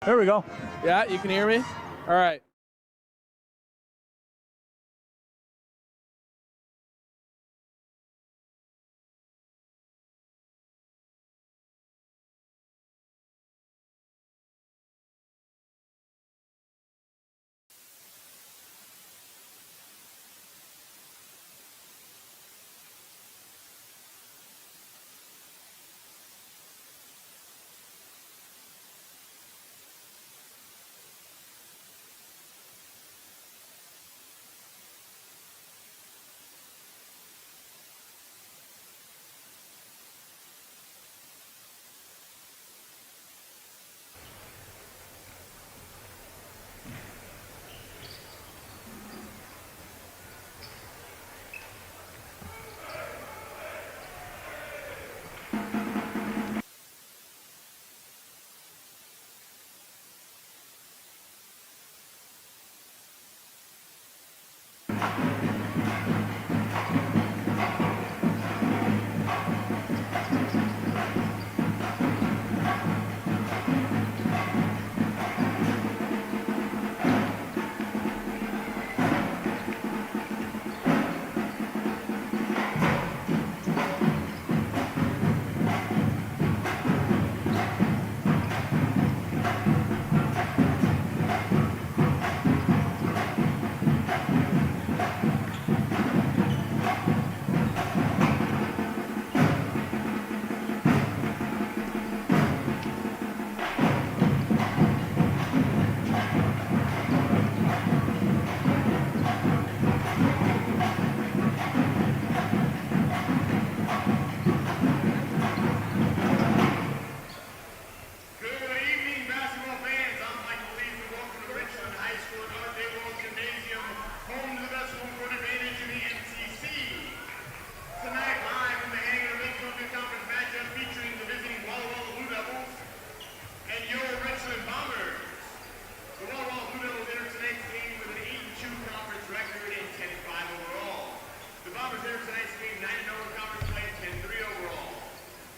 There we go. Yeah, you can hear me? All right. Home to the best home court advantage in the MCC. Tonight, live from the hangar of Richland Conference matchup featuring the visiting Walla Walla Blue Devils and your Richland Bombers. The Walla Walla Blue Devils enter tonight's game with an 8-2 conference record and 10-5 overall. The Bombers enter tonight's game 9-0 conference play and 10-3 overall.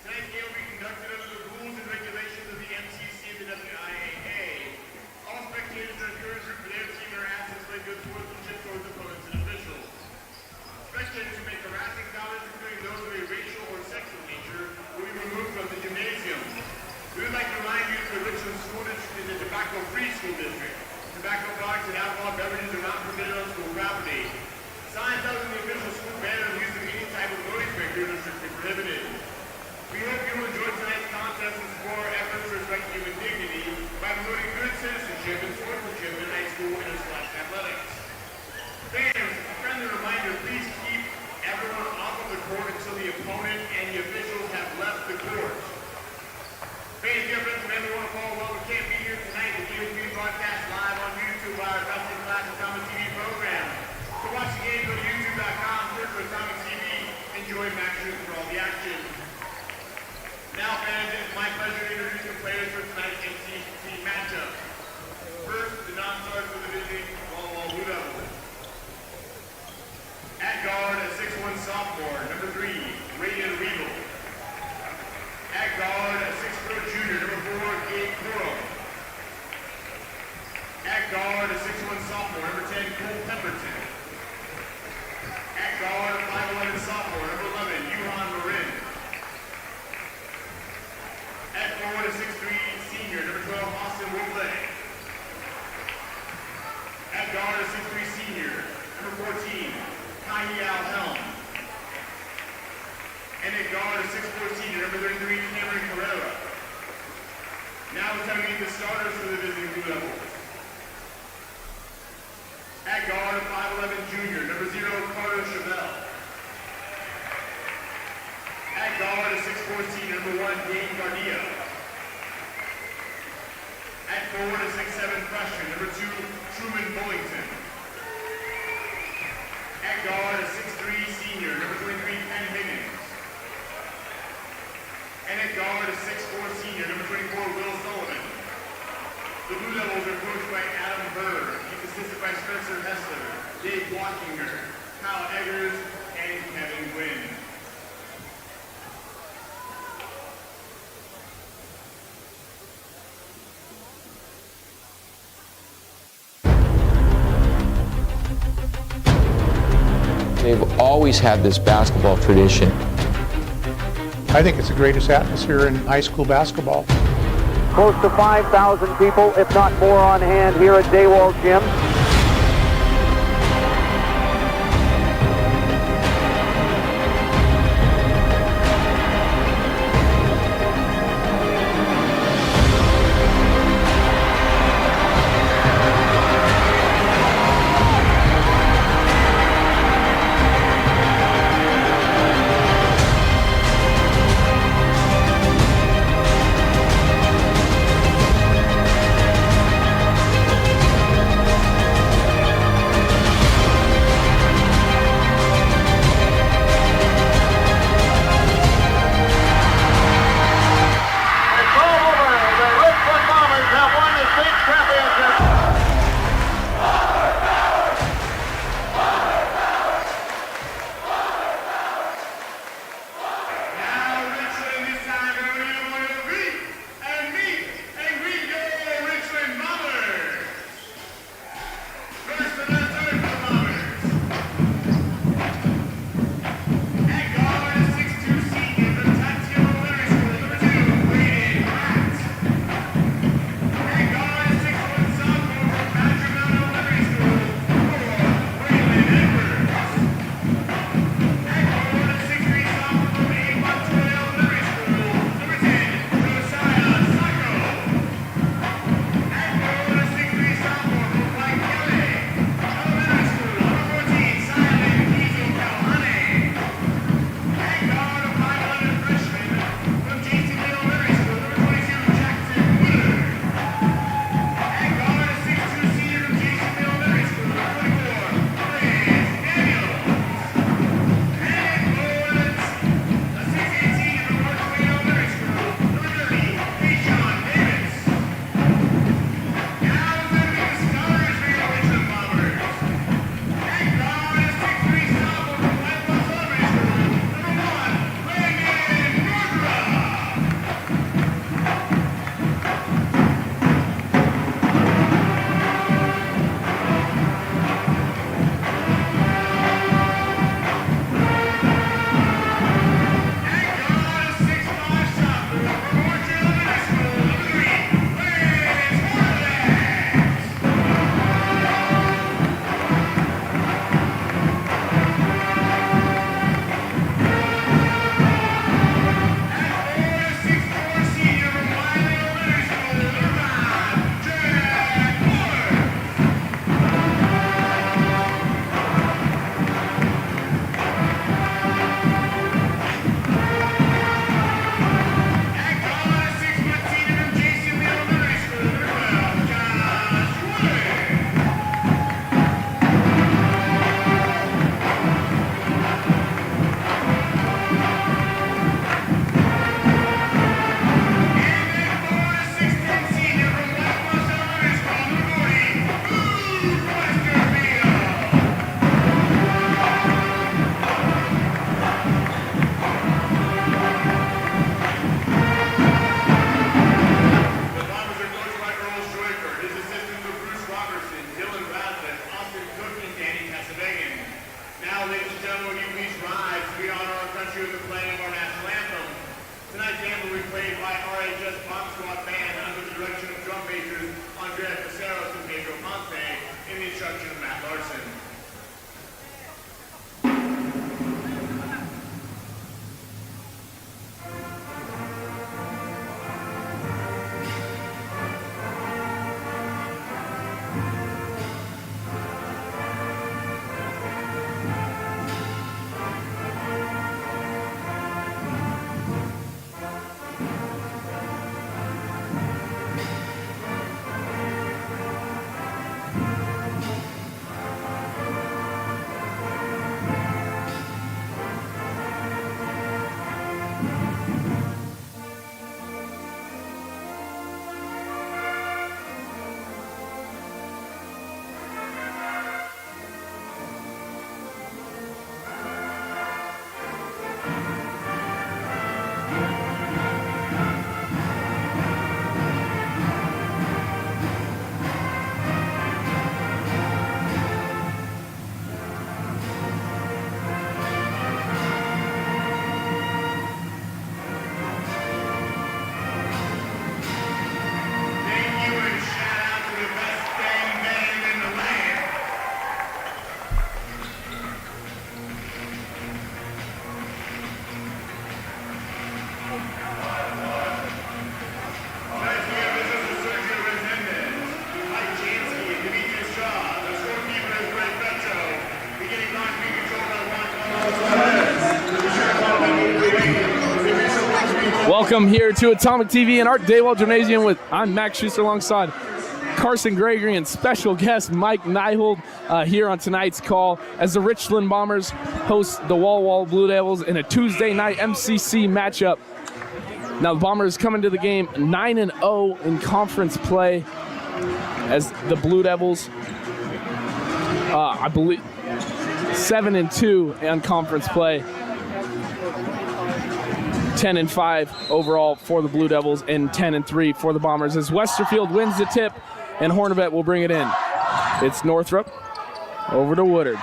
Tonight's game will be conducted under the rules and regulations of the MCC and the WIAA. All spectators are encouraged to root for their team and their assets play good sportsmanship towards opponents and officials. Spectators who make harassing comments, including those of a racial or sexual nature, will be removed from the gymnasium. We would like to remind you that the Richland School District is a tobacco-free school district. Tobacco products and alcohol beverages are not permitted on school property. Signs out in the official school banner use of any type of noise makers are strictly prohibited. We hope you will enjoy tonight's contest and support our efforts to respect human dignity by promoting good citizenship and sportsmanship in high school interscholastic athletics. Fans, a friendly reminder, please keep everyone off of the court until the opponent and the officials have left the court. Fans, dear friends, and everyone to follow along, we can't be here tonight. The game is being broadcast live on YouTube by our Wrestling Class Atomic TV program. To watch the game, go to youtube.com, search for Atomic TV, and join Maxers for all the action. Now, fans, it is my pleasure to introduce the players for tonight's MCC matchup. First, the non-stars for the visiting Walla Walla Blue Devils. At guard, a 6'1" sophomore, number 3, Raiden Regal. At guard, a 6' junior, number 4, Gabe Coro. At guard, a 6'1" sophomore, number 10, Cole Pemberton. At guard, a 5'11" sophomore, number 11, Yuhan Marin. At forward, a 6'3" senior, number 12, Austin Woodley. At guard, a 6'3" senior, number 14, Kahiel Helm. And at guard, a 6'4" senior, number 33, Cameron Carrera. Now it's time to meet the starters for the visiting Blue Devils. At guard, a 5'11" junior, number 0, Carter Chevelle. At guard, a 6'4" senior, number 1, Dane Gardia. At forward, a 6'7" freshman, number 2, Truman Bullington. At guard, a 6'3" senior, number 23, Ken Higgins. And at guard, a 6'4" senior, number 24, Will Sullivan. The Blue Devils are coached by Adam Berg. He's assisted by Spencer Hessler, Dave Walkinger, Kyle Eggers, and Kevin Gwynn. They've always had this basketball tradition. I think it's the greatest atmosphere in high school basketball. Close to 5,000 people, if not more, on hand here at Dawald Gym. Welcome here to Atomic TV and Art Dawald Gymnasium I'm Max Schuster alongside Carson Gregory and special guest Mike Neihold here on tonight's call as the Richland Bombers host the Walla Walla Blue Devils in a Tuesday night MCC matchup. Now the Bombers come into the game 9-0 in conference play as the Blue Devils, I believe, 7-2 in conference play. 10-5 overall for the Blue Devils and 10-3 for the Bombers as Westerfield wins the tip and Hornibet will bring it in. It's Northrop over to Woodard.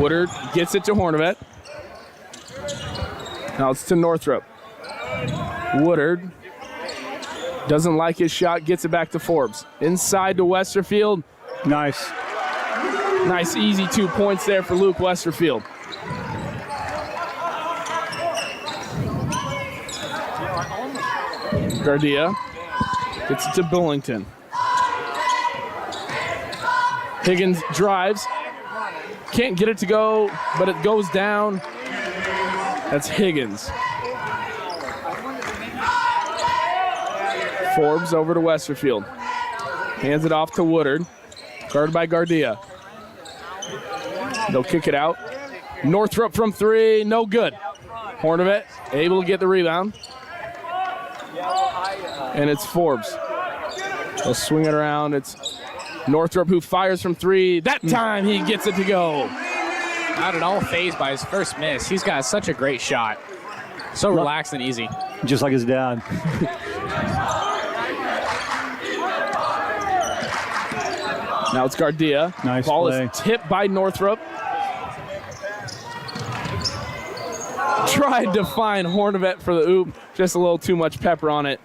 Woodard gets it to Hornibet. Now it's to Northrop. Woodard doesn't like his shot, gets it back to Forbes. Inside to Westerfield. Nice. Nice easy 2 points there for Luke Westerfield. Gardia gets it to Bullington. Higgins drives. Can't get it to go, but it goes down. That's Higgins. Forbes over to Westerfield. Hands it off to Woodard. Guarded by Gardia. They'll kick it out. Northrop from three, no good. Hornibet able to get the rebound. And it's Forbes. They'll swing it around. It's Northrop who fires from three. That time he gets it to go. Not at all fazed by his first miss. He's got such a great shot. So relaxed and easy. Just like his dad. Now it's Gardia. Nice Ball play. is tipped by Northrop. Tried to find Hornibet for the oop. Just a little too much pepper on it.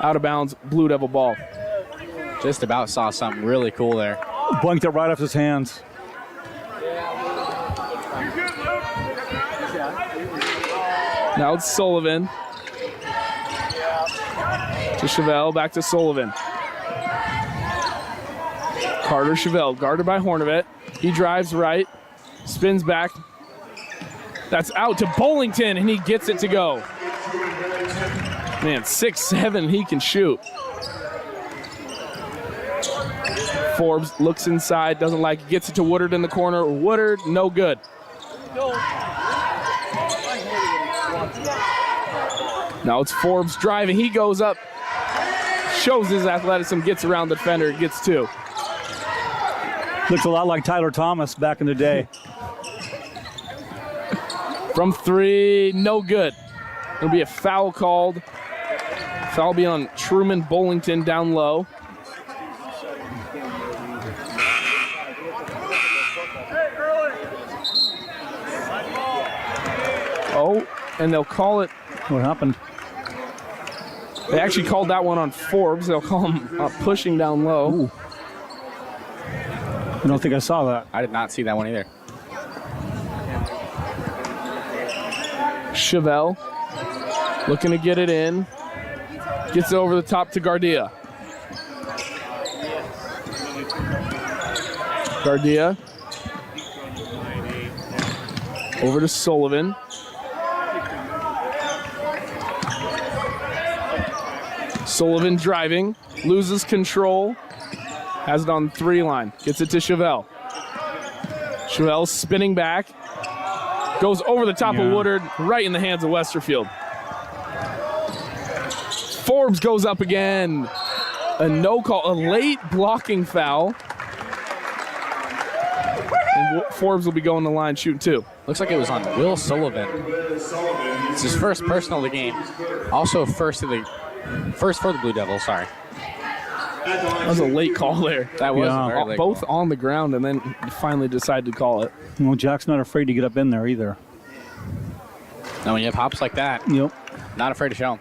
Out of bounds, Blue Devil ball. Just about saw something really cool there. Blanked it right off his hands. Now it's Sullivan. To Chevelle, back to Sullivan. Carter Chevelle, guarded by Hornibet. He drives right, spins back. That's out to Bullington, and he gets it to go. Man, 6'7", he can shoot. Forbes looks inside, doesn't like it, gets it to Woodard in the corner. Woodard, no good. Now it's Forbes driving. He goes up, shows his athleticism, gets around the defender, gets two. Looks a lot like Tyler Thomas back in the day. From three, no good. There'll be a foul called. Foul will be on Truman Bullington down low. Oh, and they'll call it. What happened? They actually called that one on Forbes. They'll call him pushing down low. Ooh. I don't think I saw that. I did not see that one either. Chevelle looking to get it in. Gets it over the top to Gardia. Gardia. Over to Sullivan. Sullivan driving. Loses control. Has it on the three line. Gets it to Chevelle. Chevelle spinning back. Goes over the top of Woodard, right in the hands of Westerfield. Forbes goes up again. A no call, a late blocking foul. And Forbes will be going to the line shooting two. Looks like it was on Will Sullivan. It's his first personal of the game. Also first for the Blue Devils, sorry. That was a late call there. That was a very late both call. on the ground and then finally decided to call it. Well, Jack's not afraid to get up in there either. Now when you have hops like that, Yep. not afraid to show them.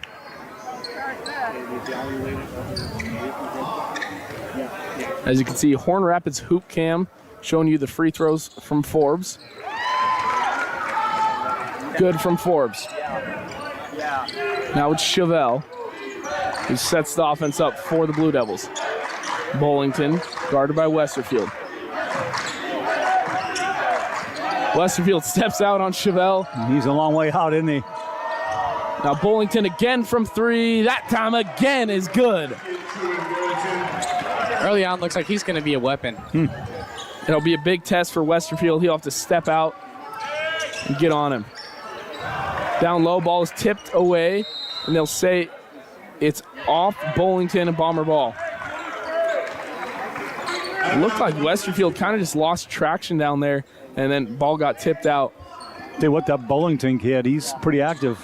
As you can see, Horn Rapids hoop cam showing you the free throws from Forbes. Good from Forbes. Now it's Chevelle, who sets the offense up for the Blue Devils. Bullington, guarded by Westerfield. Westerfield steps out on Chevelle. He's a long way out, isn't he? Now Bullington again from 3. That time again is good. Early on, looks like he's going to be a weapon. It'll be a big test for Westerfield. He'll have to step out and get on him. Down low, ball is tipped away, and they'll say it's off Bullington and Bomber ball. It looked like Westerfield kind of just lost traction down there, and then ball got tipped out. Tell you what, that Bullington kid, he's pretty active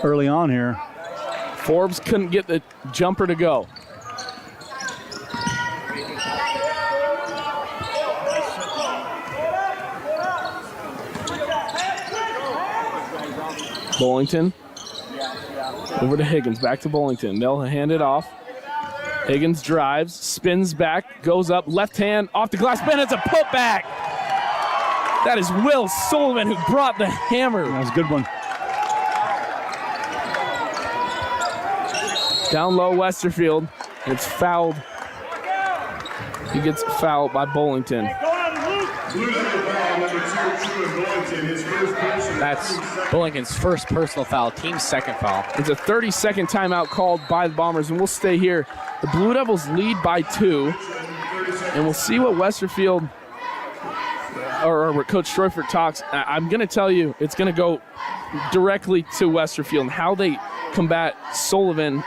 early on here. Forbes couldn't get the jumper to go. Bullington over to Higgins, back to Bullington. They'll hand it off. Higgins drives, spins back, goes up, left hand off the glass, and it's a putback. That is Will Sullivan who brought the hammer. That was a good one. Down low, Westerfield. It's fouled. He gets fouled by Bullington. That's Bullington's first personal foul, team's second foul. It's a 30-second timeout called by the Bombers, and we'll stay here. The Blue Devils lead by 2, and we'll see what Westerfield or Coach Stroifert talks. I'm going to tell you, it's going to go directly to Westerfield and how they combat Sullivan,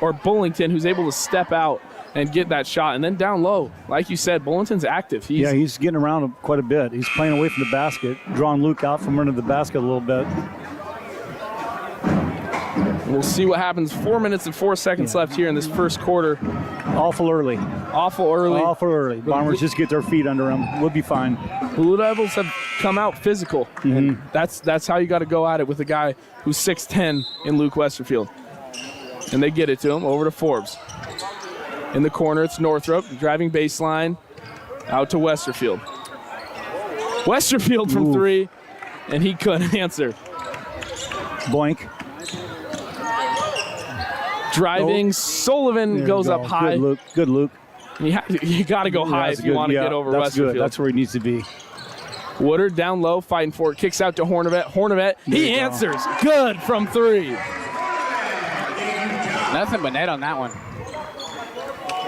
or Bullington, who's able to step out and get that shot. And then down low, like you said, Bullington's active. He's getting around quite a bit. He's playing away from the basket, drawing Luke out from under the basket a little bit. We'll see what happens. 4 minutes and 4 seconds left here in this first quarter. Awful early. Awful early. Bombers just get their feet under them. We'll be fine. Blue Devils have come out physical. And that's how you got to go at it with a guy who's 6'10" in Luke Westerfield. And they get it to him, over to Forbes. In the corner, it's Northrop, driving baseline, out to Westerfield. Westerfield from 3, and he couldn't answer. Blank. Driving, Sullivan goes up high. Good Luke. You got to go high if you want to get over Westerfield. That's where he needs to be. Woodard down low, fighting for it, kicks out to Hornevet. He answers. Good from 3. Nothing but net on that one.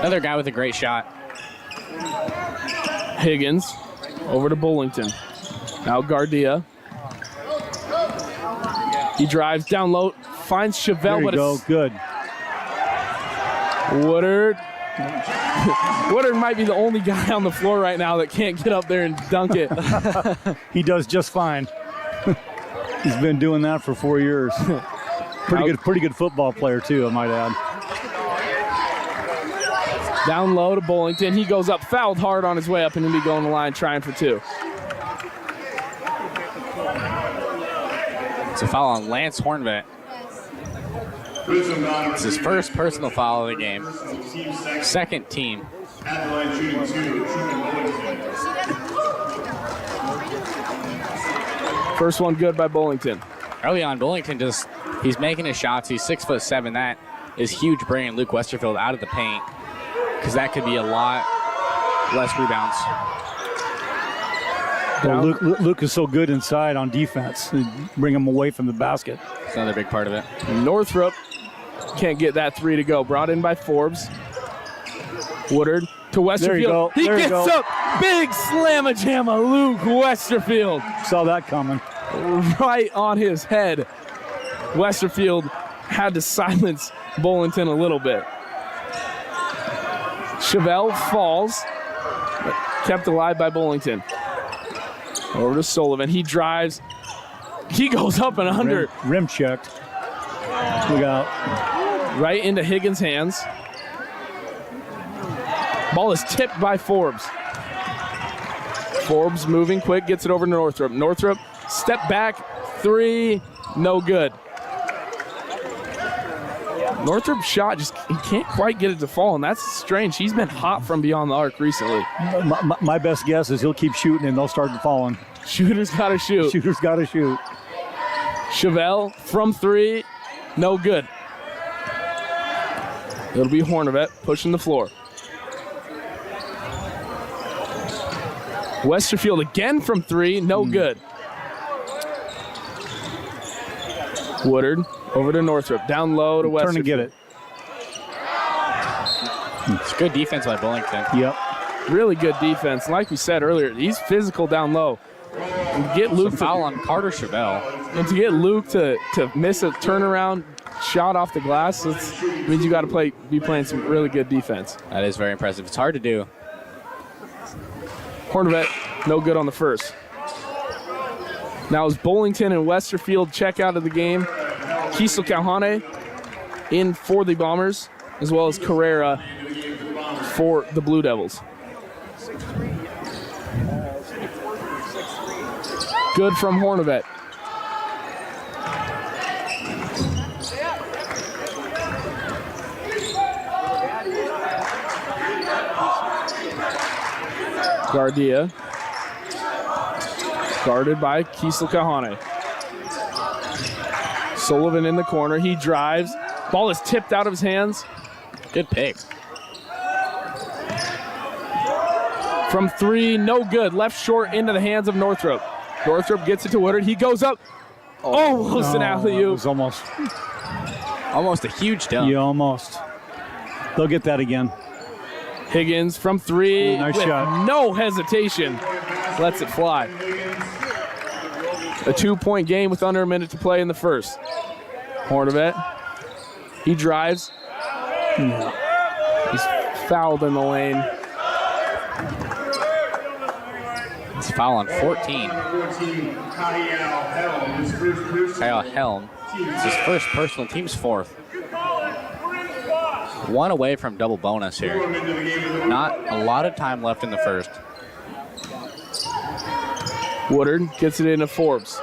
Another guy with a great shot. Higgins over to Bullington. Now Gardia. He drives down low, finds Chevelle. There you go. Good. Woodard. Woodard might be the only guy on the floor right now that can't get up there and dunk it. He does just fine. He's been doing that for 4 years. Pretty good football player too, I might add. Down low to Bullington. He goes up, fouled hard on his way up, and he'll be going to the line trying for 2. It's a foul on Lance Hornvet. It's his first personal foul of the game. Second team. First one good by Bullington. Early on, Bullington he's making his shots. He's 6'7". That is huge, bringing Luke Westerfield out of the paint, because that could be a lot less rebounds. Well, Luke is so good inside on defense. Bring him away from the basket. That's another big part of it. Northrop can't get that 3 to go. Brought in by Forbes. Woodard to Westerfield. He gets up. Big slamma-jamma, Luke Westerfield. Saw that coming. Right on his head. Westerfield had to silence Bullington a little bit. Chevelle falls, but kept alive by Bullington. Over to Sullivan. He drives. He goes up and under. Rim checked. Look out. Right into Higgins' hands. Ball is tipped by Forbes. Forbes moving quick, gets it over to Northrop. Northrop, step back, 3, no good. Northrop's shot, he can't quite get it to fall, and that's strange. He's been hot from beyond the arc recently. My best guess is he'll keep shooting and they'll start falling. Shooter's got to shoot. Shooter's got to shoot. Chevelle from 3, no good. It'll be Hornevet pushing the floor. Westerfield again from 3, no good. Woodard over to Northrop, down low to Westerfield. Turn and get it. It's good defense by Bullington. Yep. Really good defense. Like we said earlier, he's physical down low. And to get Luke foul on Carter Chevelle. And to get Luke to miss a turnaround shot off the glass, it means you got to be playing some really good defense. That is very impressive. It's hard to do. Hornvet, no good on the first. Now as Bullington and Westerfield check out of the game, Kiesel Kauhane in for the Bombers, as well as Carrera for the Blue Devils. Good from Hornvet. Gardia, guarded by Kiesel Kauhane. Sullivan in the corner, he drives. Ball is tipped out of his hands. Good pick. From 3, no good. Left short into the hands of Northrop. Northrop gets it to Woodard. He goes up. Almost an alley-oop. It was almost a huge dunk. Yeah, almost. They'll get that again. Higgins from 3. Nice with shot. No hesitation. Lets it fly. A 2-point game with under a minute to play in the first. Hornvet. He drives. He's fouled in the lane. It's a foul on 14. Kyle Helm. It's his first personal, team's 4th. 1 away from double bonus here. Not a lot of time left in the first. Woodard gets it into Forbes.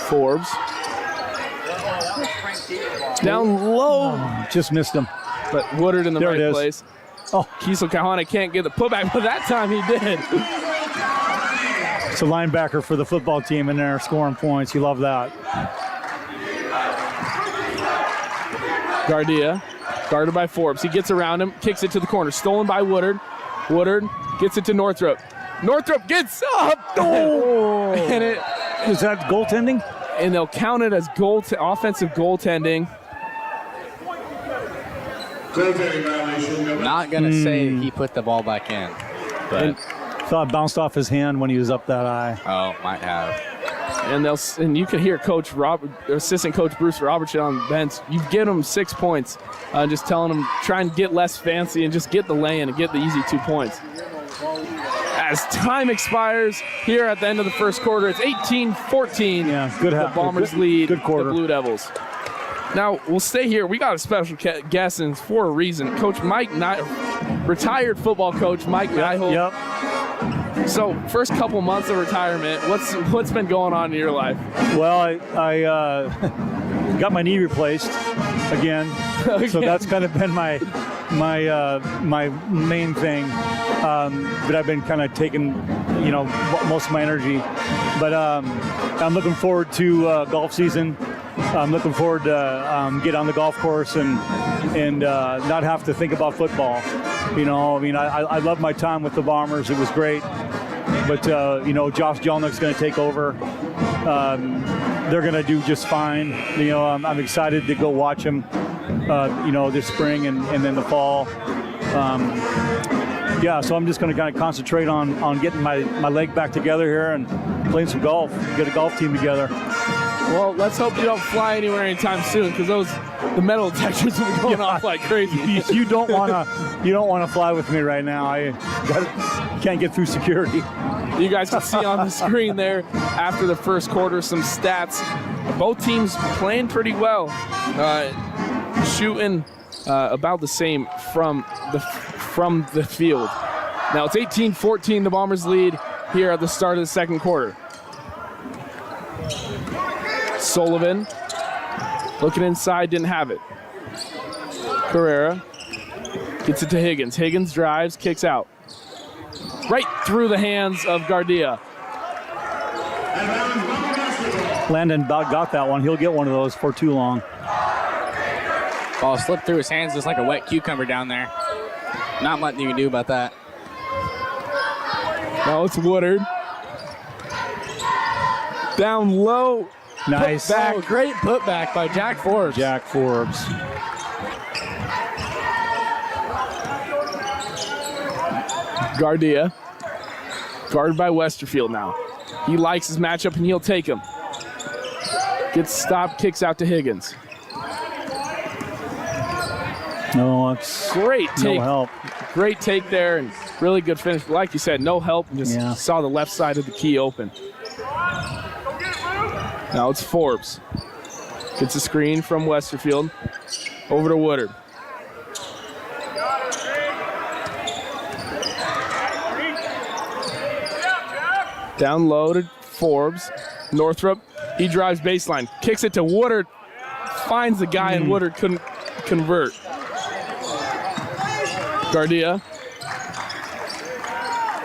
Forbes. Down low. Just missed him. But Woodard in the There right it is. place. Oh, Kiesel Kauhane can't get the putback, but that time he did. it's a linebacker for the football team in there scoring points. You love that. Gardia, guarded by Forbes. He gets around him, kicks it to the corner. Stolen by Woodard. Woodard gets it to Northrop. Northrop gets up. Oh! And it, Is that goaltending? and they'll count it as offensive goaltending. Not going to say he put the ball back in, but Thought it bounced off his hand when he was up that high. might have. And you can hear assistant coach Bruce Robertson on the bench. You get them 6 points, just telling them try and get less fancy and just get the lay-in and get the easy 2 points. As time expires here at the end of the first quarter, it's 18-14. Yeah, good half. The Bombers Good- lead good quarter. the Blue Devils. Now, we'll stay here. We got a special guest, and it's for a reason. Coach Mike retired football coach Mike Nyholt. Yep. So, first couple months of retirement, what's been going on in your life? Well, I got my knee replaced again, so that's kind of been my main thing that I've been kind of taking, most of my energy. But I'm looking forward to golf season. I'm looking forward to get on the golf course and not have to think about football. I love my time with the Bombers. It was great. But, Josh Jelnick's going to take over. They're going to do just fine. I'm excited to go watch them, this spring and then the fall. So I'm just going to kind of concentrate on getting my leg back together here and playing some golf, get a golf team together. Well, let's hope you don't fly anywhere anytime soon, because the metal detectors will be going off like crazy. You don't want to fly with me right now. I can't get through security. You guys can see on the screen there after the first quarter some stats. Both teams playing pretty well, shooting about the same from the field. Now it's 18-14, the Bombers lead here at the start of the second quarter. Sullivan looking inside, didn't have it. Carrera gets it to Higgins. Higgins drives, kicks out. Right through the hands of Gardia. Landon about got that one. He'll get one of those for too long. Ball slipped through his hands just like a wet cucumber down there. Not much you can do about that. Now it's Woodard. Down low. Nice. Putback. Great putback by Jack Forbes. Jack Forbes. Gardia. Guarded by Westerfield now. He likes his matchup and he'll take him. Gets stopped, kicks out to Higgins. No, it's Great take. no help. Great take there and really good finish. Like you said, no help. Just saw the left side of the key open. Now it's Forbes. Gets a screen from Westerfield. Over to Woodard. Down low to Forbes. Northrup, he drives baseline. Kicks it to Woodard. Finds the guy and Woodard couldn't convert. Gardia.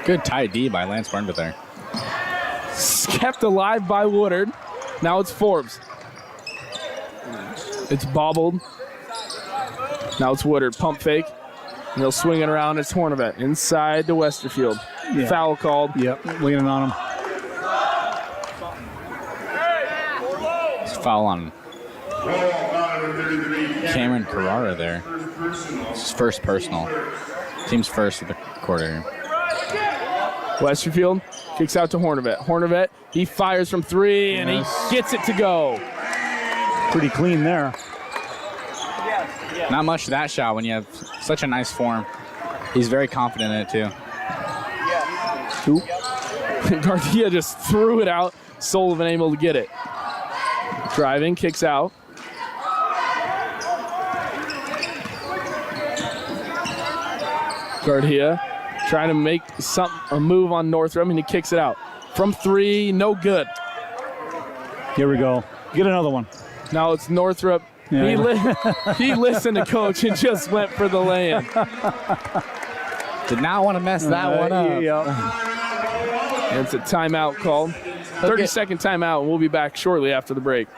Good tight D by Lance Burnett there. Kept alive by Woodard. Now it's Forbes. It's bobbled. Now it's Woodard. Pump fake. And they'll swing it around. It's Hornevet. Inside to Westerfield. Yeah. Foul called. Yep, leaning on him. It's a foul on Cameron Carrara there. It's his first personal. Team's first of the quarter. Westerfield kicks out to Hornevet. Hornevet, he fires from three, and he gets it to go. Pretty clean there. Not much to that shot when you have such a nice form. He's very confident in it, too. Garcia just threw it out. Sullivan able to get it. Driving, kicks out. Garcia trying to make a move on Northrup, and he kicks it out. From three, no good. Here we go. Get another one. Now it's Northrup. Yeah. He listened to coach and just went for the lay-in. Did not want to mess that one up. And it's a timeout called. 30-second timeout, and we'll be back shortly after the break.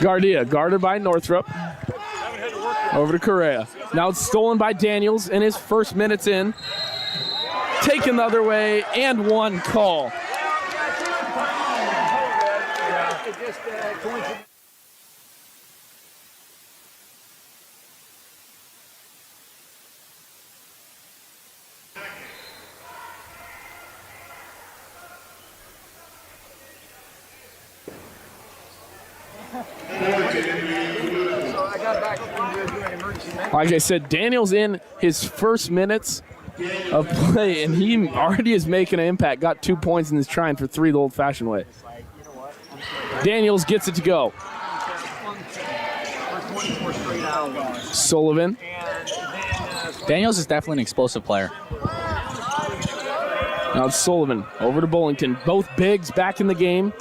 Gardia, guarded by Northrup. Over to Correa. Now it's stolen by Daniels in his first minutes in. Taken the other way, and one call. Like I said, Daniels in his first minutes of play, and he already is making an impact. Got 2 points and is trying for three the old-fashioned way. Daniels gets it to go. Sullivan. Daniels is definitely an explosive player. Now it's Sullivan over to Bullington. Both bigs back in the game.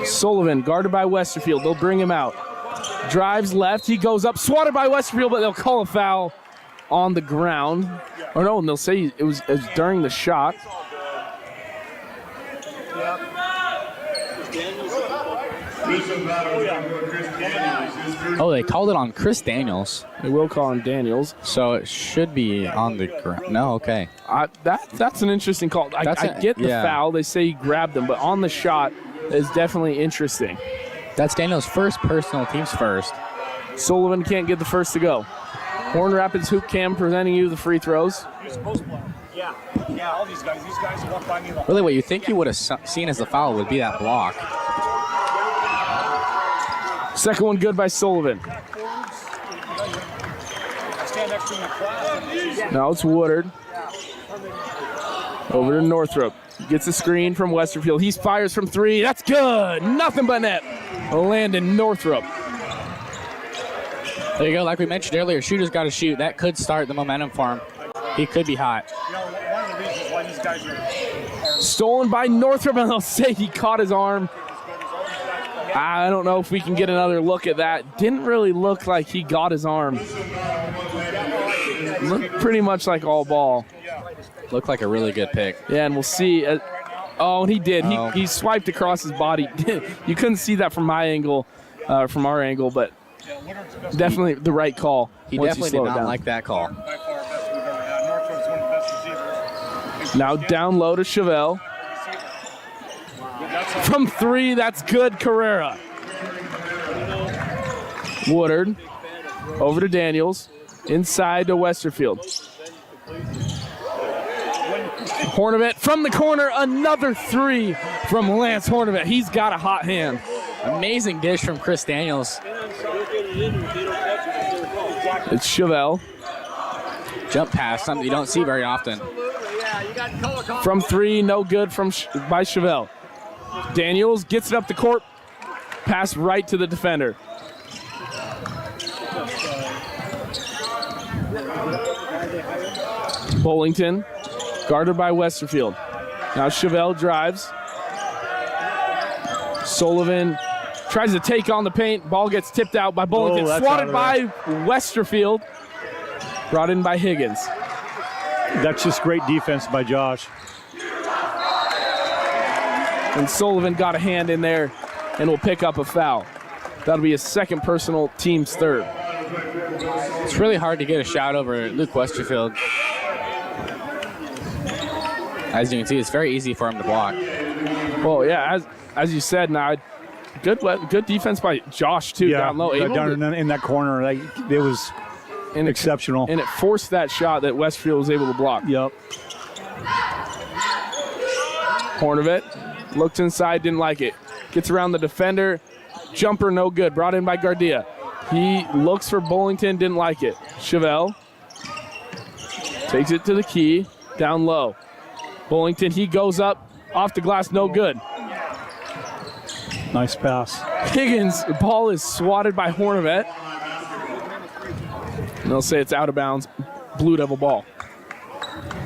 Sullivan guarded by Westerfield. They'll bring him out. Drives left. He goes up. Swatted by Westerfield, but they'll call a foul on the ground. Or no, and they'll say it was during the shot. Oh, they called it on Chris Daniels. They will call on Daniels. So it should be on the ground. No, okay. That's an interesting call. I get the foul. They say he grabbed him, but on the shot is definitely interesting. That's Daniels' first personal, team's first. Sullivan can't get the first to go. Horn Rapids Hoop Cam presenting you the free throws. Yeah, all these guys walk by me. Really, what you think you would have seen as the foul would be that block. Second one good by Sullivan. Now it's Woodard. Over to Northrop. Gets a screen from Westerfield. He fires from 3. That's good. Nothing but net. Landon Northrop. There you go. Like we mentioned earlier, shooter's got to shoot. That could start the momentum for him. He could be hot. You know, one of the reasons why these guys are Stolen by Northrop, and they'll say he caught his arm. I don't know if we can get another look at that. Didn't really look like he got his arm. Looked pretty much like all ball. Looked like a really good pick. Yeah, and we'll see. Oh, and he did. He swiped across his body. You couldn't see that from my angle, from our angle, but definitely the right call. He once definitely slowed did not down. like that call. by far best we've ever had. Northrop's one of the best receivers. Now down low to Chevelle. From 3, that's good, Carrera. Woodard over to Daniels. Inside to Westerfield. Hornibet from the corner, another 3 from Lance Hornibet. He's got a hot hand. Amazing dish from Chris Daniels. It's Chevelle. Jump pass, something you don't see very often. From 3, no good by Chevelle. Daniels gets it up the court. Pass right to the defender. Bullington, guarded by Westerfield. Now Chevelle drives. Sullivan tries to take on the paint. Ball gets tipped out by Bullington. that's Swatted out by of Westerfield. Brought in by Higgins. That's just great defense by Josh. And Sullivan got a hand in there and will pick up a foul. That'll be his second personal, team's third. It's really hard to get a shot over Luke Westerfield. As you can see, it's very easy for him to block. Well, yeah, as you said, now good defense by Josh too, down low. Down in that corner, like it was exceptional. And it forced that shot that Westfield was able to block. Yep. Hornibet looked inside, didn't like it. Gets around the defender. Jumper no good. Brought in by Gardia. He looks for Bullington, didn't like it. Chevelle takes it to the key, down low. Bullington, he goes up, off the glass, no good. Nice pass. Higgins, the ball is swatted by Hornibet. And they'll say it's out of bounds. Blue Devil ball.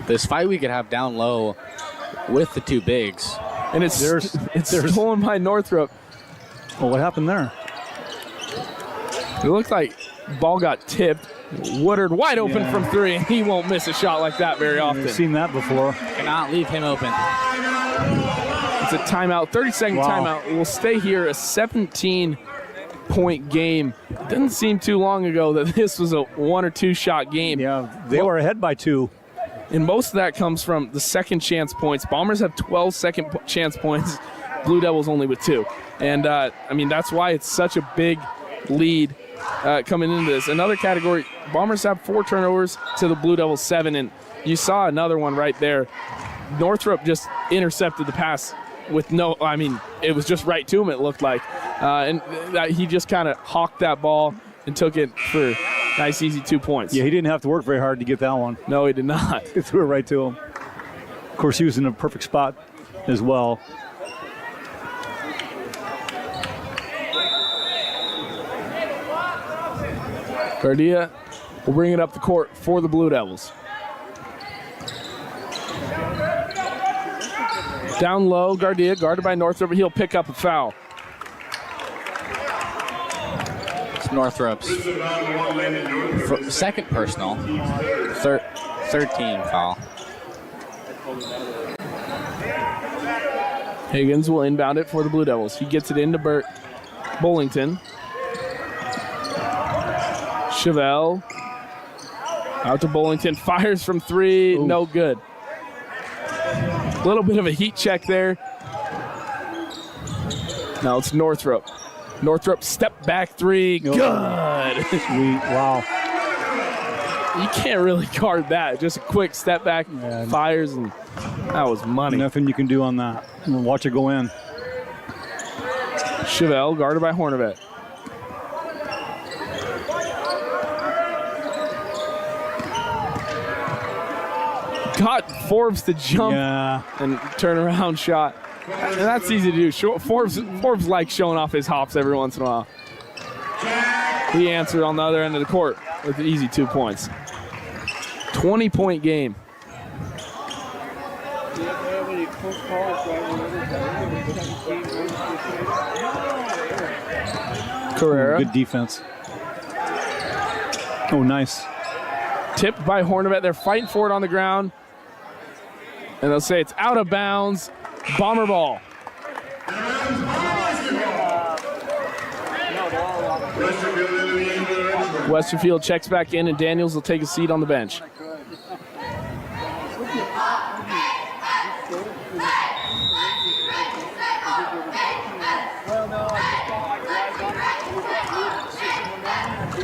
This fight we could have down low with the two bigs. And it's stolen by Northrop. Well, what happened there? It looked like ball got tipped. Woodard wide open from 3, and he won't miss a shot like that very often. I've seen that before. Cannot leave him open. It's a timeout, 30-second timeout. We'll stay here, a 17-point game. It didn't seem too long ago that this was a 1 or 2 shot game. Yeah, they were ahead by 2. And most of that comes from the second chance points. Bombers have 12 second chance points. Blue Devils only with 2. And, I mean, that's why it's such a big lead coming into this. Another category, Bombers have 4 turnovers to the Blue Devils 7. And you saw another one right there. Northrop just intercepted the pass with it was just right to him, it looked like. And he just kind of hawked that ball and took it for nice, easy 2 points. Yeah, he didn't have to work very hard to get that one. No, he did not. He threw it right to him. Of course, he was in a perfect spot as well. Gardia will bring it up the court for the Blue Devils. Down low, Gardia, guarded by Northrop, but he'll pick up a foul. It's Northrop's second personal, third team foul. Higgins will inbound it for the Blue Devils. He gets it into Bullington. Chevelle out to Bullington, fires from 3, no good. A little bit of a heat check there. Now it's Northrop. Northrop step back 3, good. Sweet, wow. You can't really guard that. Just a quick step back, fires, and that was money. Nothing you can do on that. Watch it go in. Chevelle guarded by Hornibet. got Forbes to jump Yeah. and turn around shot. And that's easy to do. Forbes likes showing off his hops every once in a while. He answered on the other end of the court with an easy 2 points. 20-point game. Carrera. Good defense. Oh, nice. Tipped by Hornibet. They're fighting for it on the ground. And they'll say it's out of bounds. Bomber ball. Westerfield checks back in, and Daniels will take a seat on the bench.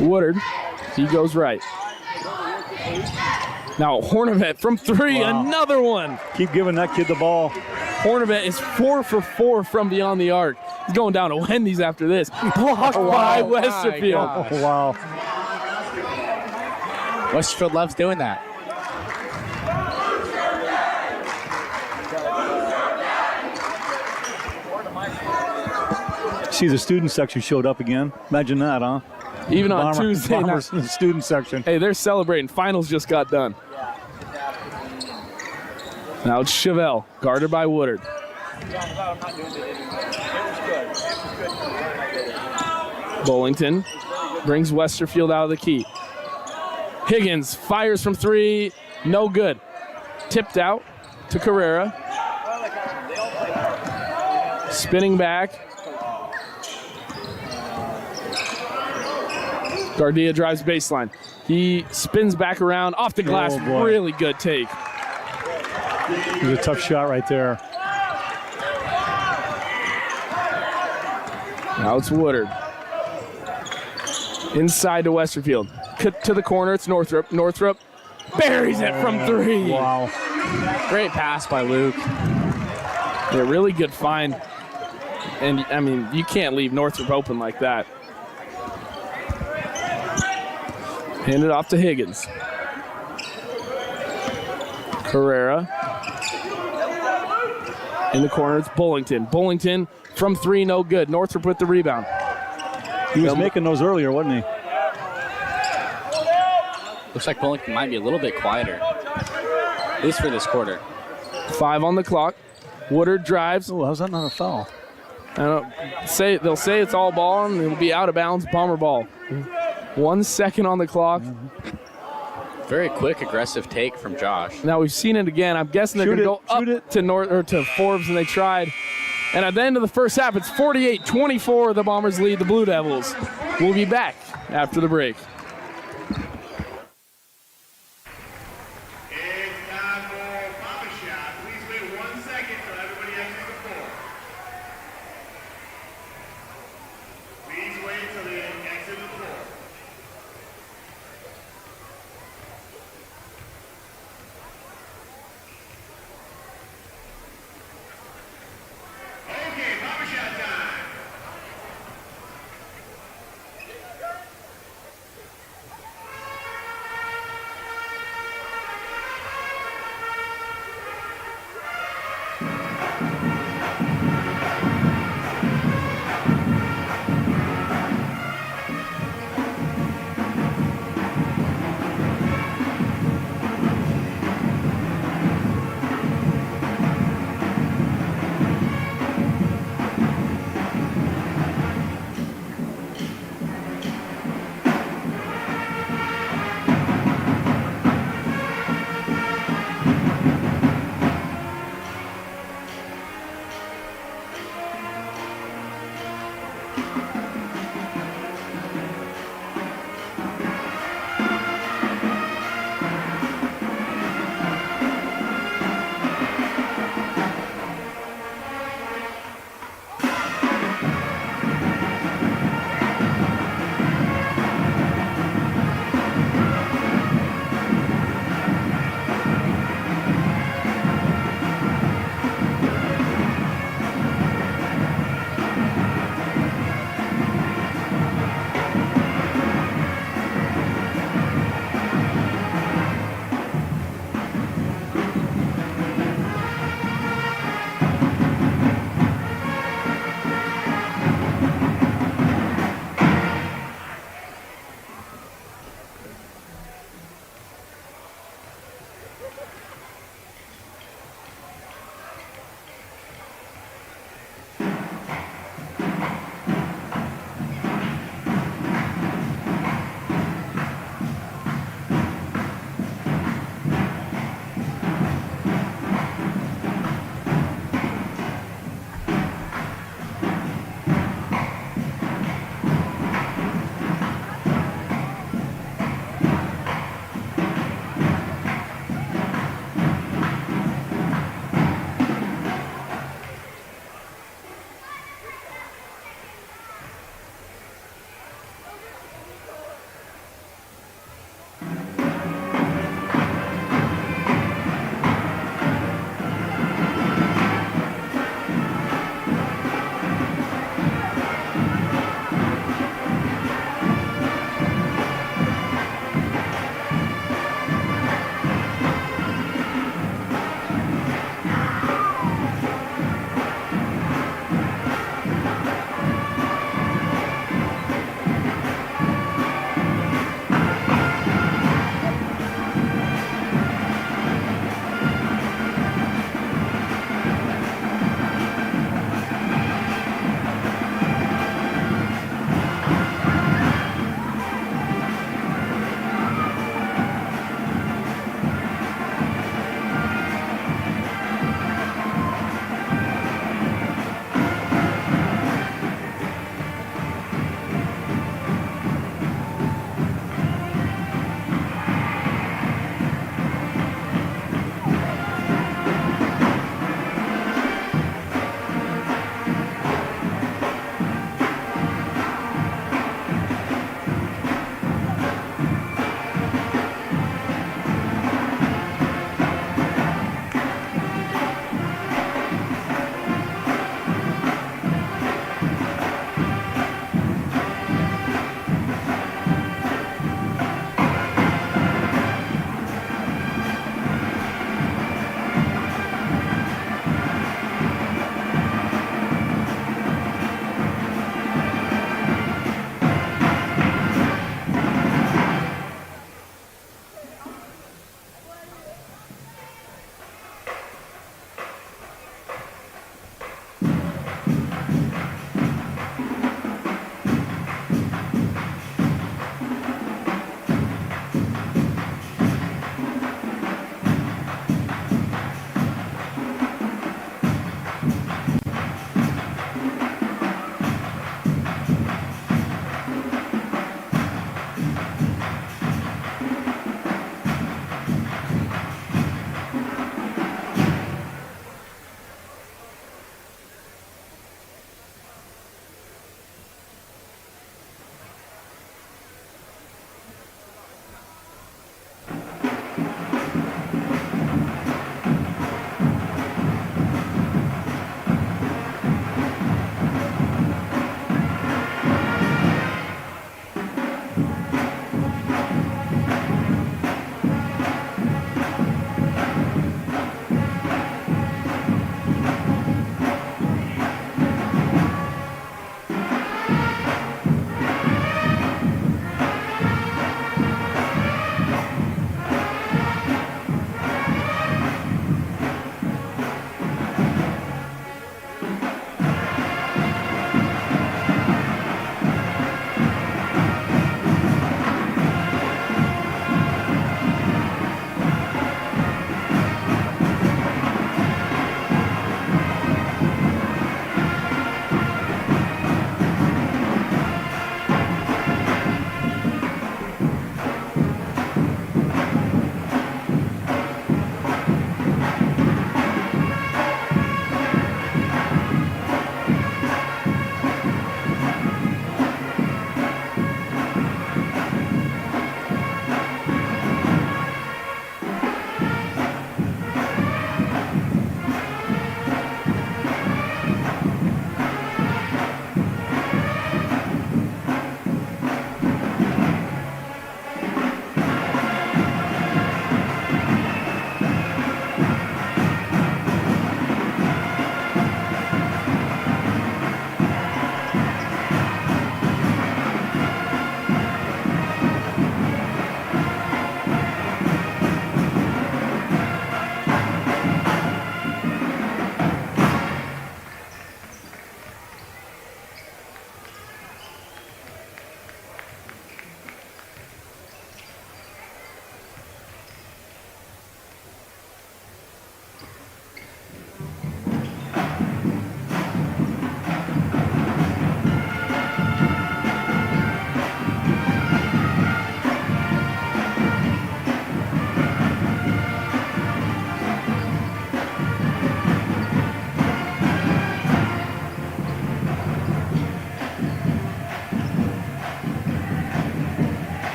Woodard, he goes right. Now Hornibet from three, Wow. Another one. Keep giving that kid the ball. Hornibet is 4 for 4 from beyond the arc. He's going down to Wendy's after this. Blocked by Westerfield. Oh, wow. Westerfield loves doing that. See, the student section showed up again. Imagine that, huh? Even on Tuesday night. Bombers in the student section. Hey, they're celebrating. Finals just got done. Now it's Chevelle, guarded by Woodard. Bullington brings Westerfield out of the key. Higgins fires from three, no good. Tipped out to Carrera. Spinning back. Gardia drives baseline. He spins back around off the glass. Oh, boy. Really good take. It was a tough shot right there. Now it's Woodard. Inside to Westerfield. Cut to the corner. It's Northrup. Northrup buries it from three. Wow. Great pass by Luke. Yeah, really good find. And, I mean, you can't leave Northrup open like that. Hand it off to Higgins. Carrera. In the corner, it's Bullington. Bullington from three, no good. Northrup with the rebound. He was making those earlier, wasn't he? Looks like Bullington might be a little bit quieter, at least for this quarter. 5 on the clock. Woodard drives. Oh, how's that not a foul? They'll say it's all ball, and it'll be out of bounds, Bomber ball. 1 second on the clock. Very quick, aggressive take from Josh. Now we've seen it again. I'm guessing they're going to go up to Forbes, and they tried. And at the end of the first half, it's 48-24. The Bombers lead the Blue Devils. We'll be back after the break. It's time for Papa Shot. Please wait 1 second till everybody exits the floor. Please wait till they exit the floor. Okay, Papa Shot time.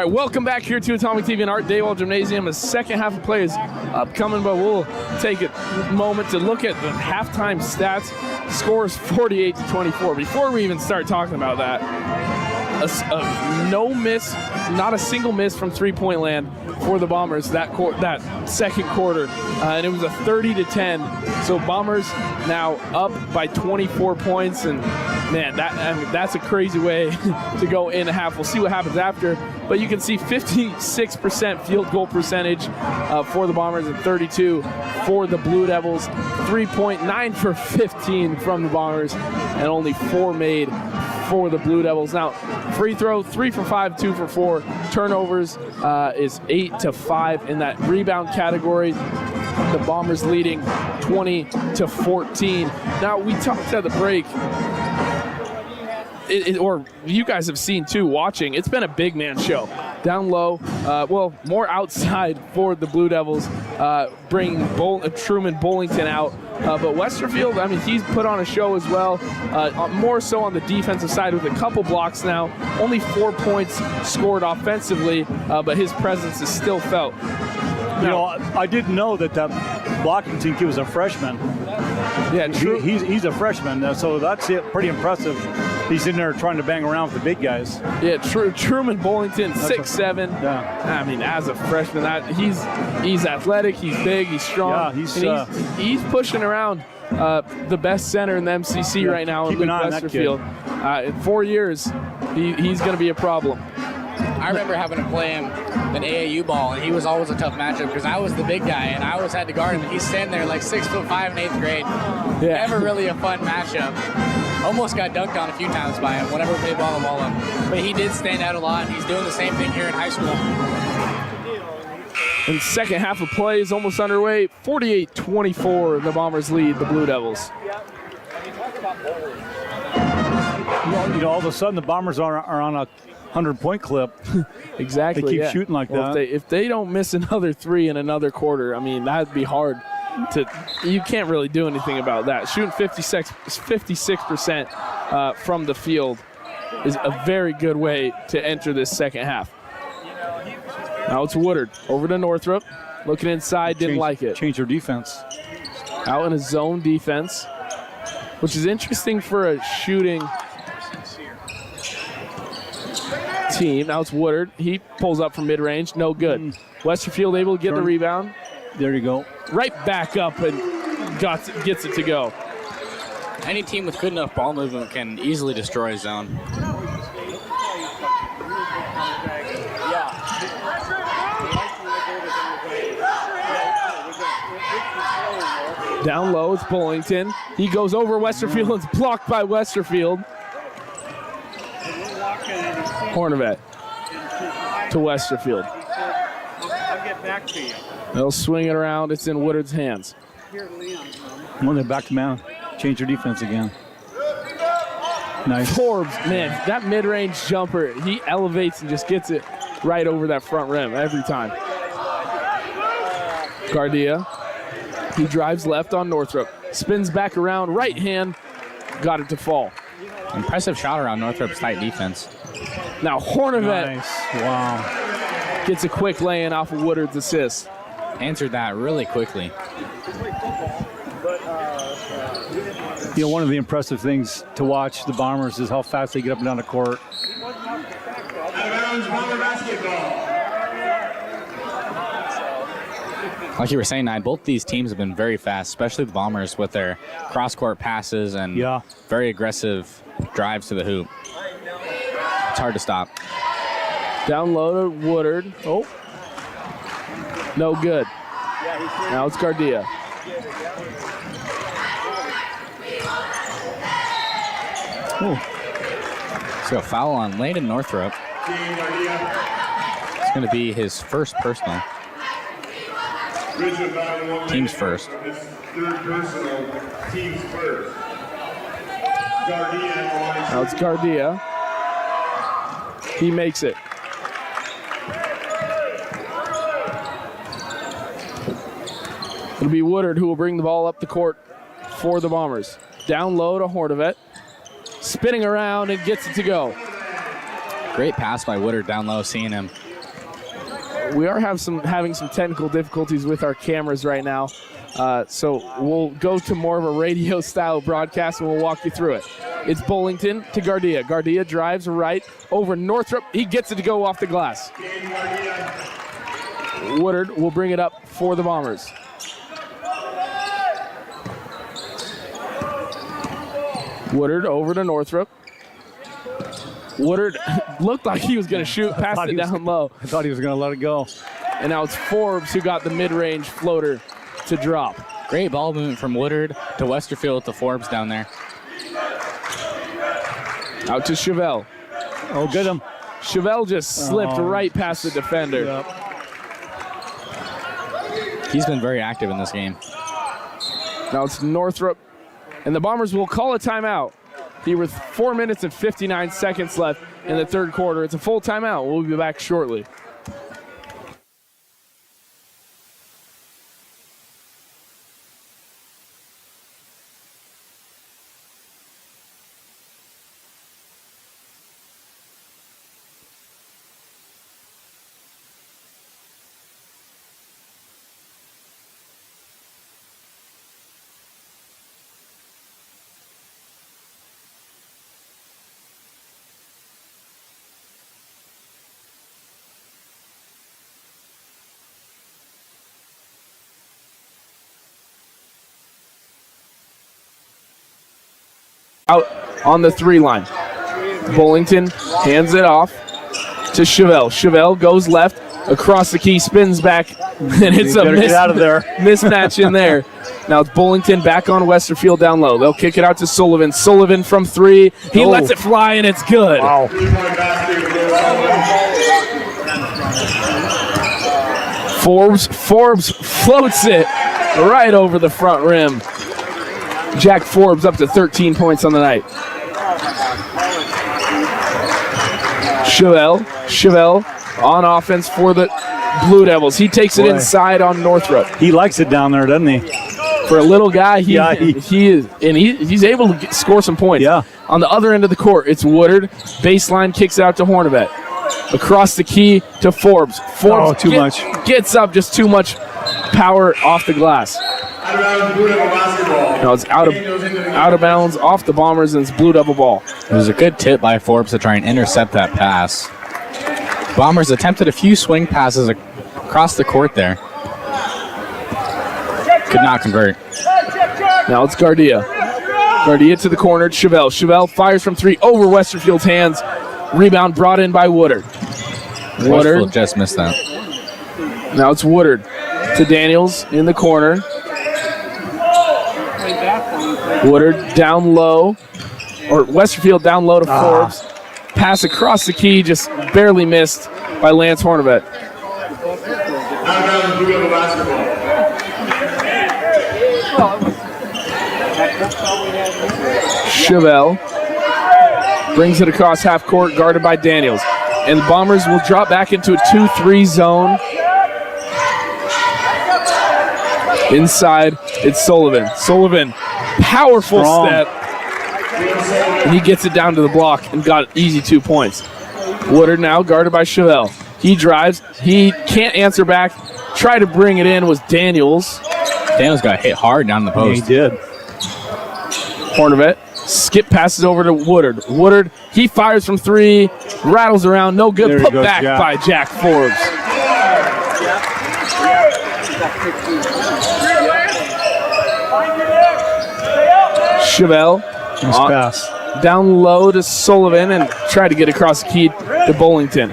right, welcome back here to Atomic TV and Art Dawald Gymnasium. The second half of play is upcoming, but we'll take a moment to look at the halftime stats. Scores 48-24. Before we even start talking about that, no miss, not a single miss from three-point land for the Bombers that second quarter, and it was a 30-10. So Bombers now up by 24 points, and man, that's a crazy way to go in a half. We'll see what happens after, but you can see 56% field goal percentage for the Bombers and 32 for the Blue Devils. 3.9 for 15 from the Bombers, and only 4 made for the Blue Devils. Now, free throw, 3 for 5, 2 for 4. Turnovers is 8-5 in that rebound category. The Bombers leading 20-14. Now, we talked at the break, or you guys have seen too watching, it's been a big man show. Down low, more outside for the Blue Devils, bringing Truman Bollington out. But Westerfield, I mean, he's put on a show as well, more so on the defensive side with a couple blocks now. Only 4 points scored offensively, but his presence is still felt. You know, I didn't know that blocking team kid was a freshman. Yeah, true. He's a freshman, so that's pretty impressive. He's in there trying to bang around with the big guys. Yeah, Truman Bollington, 6'7". Yeah. I mean, as a freshman, he's athletic, he's big, he's strong. Yeah, he's pushing around the best center in the MCC right now in Luke Westerfield. In 4 years, he's going to be a problem. I remember having to play him an AAU ball, and he was always a tough matchup because I was the big guy, and I always had to guard him. He's standing there like 6'5" in 8th grade. Yeah. Never really a fun matchup. Almost got dunked on a few times by him whenever we played Walla Walla. But he did stand out a lot. He's doing the same thing here in high school. And second half of play is almost underway. 48-24, the Bombers lead the Blue Devils. All of a sudden the Bombers are on a 100-point clip. Exactly. They keep shooting like that. If they don't miss another 3 in another quarter, I mean, that'd be hard. You can't really do anything about that. Shooting 56% from the field is a very good way to enter this second half. Now it's Woodard over to Northrop, looking inside, didn't like it. Change their defense. Out in a zone defense, which is interesting for a shooting team. Now it's Woodard. He pulls up from mid-range, no good. Westerfield able to get the rebound. There you go. Right back up and gets it to go. Any team with good enough ball movement can easily destroy a zone. Down low, it's Bollington. He goes over Westerfield and it's blocked by Westerfield. Hornavet to Westerfield. I'll get back to you. They'll swing it around. It's in Woodard's hands. When they're back to man, change your defense again. Nice. Forbes, man, that mid-range jumper, he elevates and just gets it right over that front rim every time. Gardia, he drives left on Northrop. Spins back around, right hand, got it to fall. Impressive shot around Northrop's tight defense. Now Hornavet Nice. Wow. gets a quick lay-in off of Woodard's assist. Answered that really quickly. You know, one of the impressive things to watch the Bombers is how fast they get up and down the court. Like you were saying, Nye, both these teams have been very fast, especially the Bombers with their cross-court passes and very aggressive drives to the hoop. It's hard to stop. Down low to Woodard. Oh. No good. Now it's Gardia. So a foul on Landon Northrop. It's going to be his first personal. Team's first. Third personal, team's first. Now it's Gardia. He makes it. It'll be Woodard who will bring the ball up the court for the Bombers. Down low to Hornavet. Spinning around and gets it to go. Great pass by Woodard down low, seeing him we are having some technical difficulties with our cameras right now. So we'll go to more of a radio style broadcast and we'll walk you through it. It's Bullington to Gardia. Gardia drives right over Northrop. He gets it to go off the glass. Woodard will bring it up for the Bombers. Woodard over to Northrop. Woodard looked like he was going to shoot, passed it down low. I thought he was going to let it go. And now it's Forbes who got the mid-range floater to drop. Great ball movement from Woodard to Westerfield to Forbes down there. Out to Chevelle. Oh, get him. Chevelle just slipped right past the defender. Yep. He's been very active in this game. Now it's Northrop. And the Bombers will call a timeout. Here with 4 minutes and 59 seconds left in the third quarter. It's a full timeout. We'll be back shortly. Out on the 3 line. Bullington hands it off to Chevelle. Chevelle goes left, across the key, spins back, and it's a get out of there. mismatch in there. Now it's Bullington back on Westerfield down low. They'll kick it out to Sullivan. Sullivan from 3. He lets it fly, and it's good. Wow. Forbes floats it right over the front rim. Jack Forbes up to 13 points on the night. Chevelle on offense for the Blue Devils. He takes it inside on Northrop. He likes it down there, doesn't he? For a little guy, he is, and he's able to score some points. Yeah. On the other end of the court, it's Woodard. Baseline kicks it out to Hornevet. Across the key to Forbes. Forbes gets up, just too much power off the glass. No, it's out of bounds, off the Bombers, and it's Blue Devil ball. It was a good tip by Forbes to try and intercept that pass. Bombers attempted a few swing passes across the court there. Could not convert. Now it's Gardia. Gardia to the corner, Chevelle. Chevelle fires from 3 over Westerfield's hands. Rebound brought in by Woodard. Woodard just missed that. Now it's Woodard to Daniels in the corner. Woodard down low, or Westerfield down low to Forbes. Pass across the key, just barely missed by Lance Hornevet. Chevelle brings it across half court, guarded by Daniels. And the Bombers will drop back into a 2-3 zone. Inside, it's Sullivan. Sullivan, powerful step. And he gets it down to the block and got an easy 2 points. Woodard now guarded by Chevelle. He drives. He can't answer back. Try to bring it in was Daniels. Daniels got hit hard down the post. Yeah, he did. Hornevet. Skip passes over to Woodard. Woodard, he fires from 3. Rattles around. No good. Put back by Jack Forbes. Chevelle pass. Down low to Sullivan and try to get across the key to Bullington.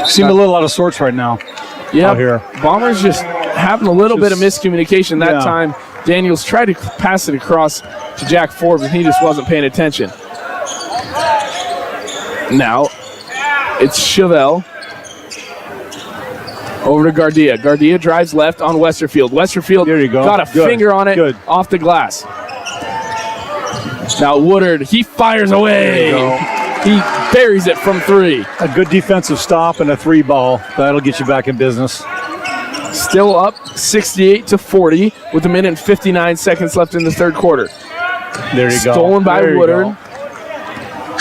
Seem a little out of sorts right now. Yeah, out here. Bombers just having a little bit of miscommunication that time. Daniels tried to pass it across to Jack Forbes and he just wasn't paying attention. Now it's Chevelle. Over to Gardia. Gardia drives left on Westerfield. Westerfield got a finger on it off the glass. Now Woodard, he fires away. He buries it from 3. A good defensive stop and a 3 ball. That'll get you back in business. Still up 68-40 with a minute and 59 seconds left in the third quarter. There you go. Stolen by Woodard.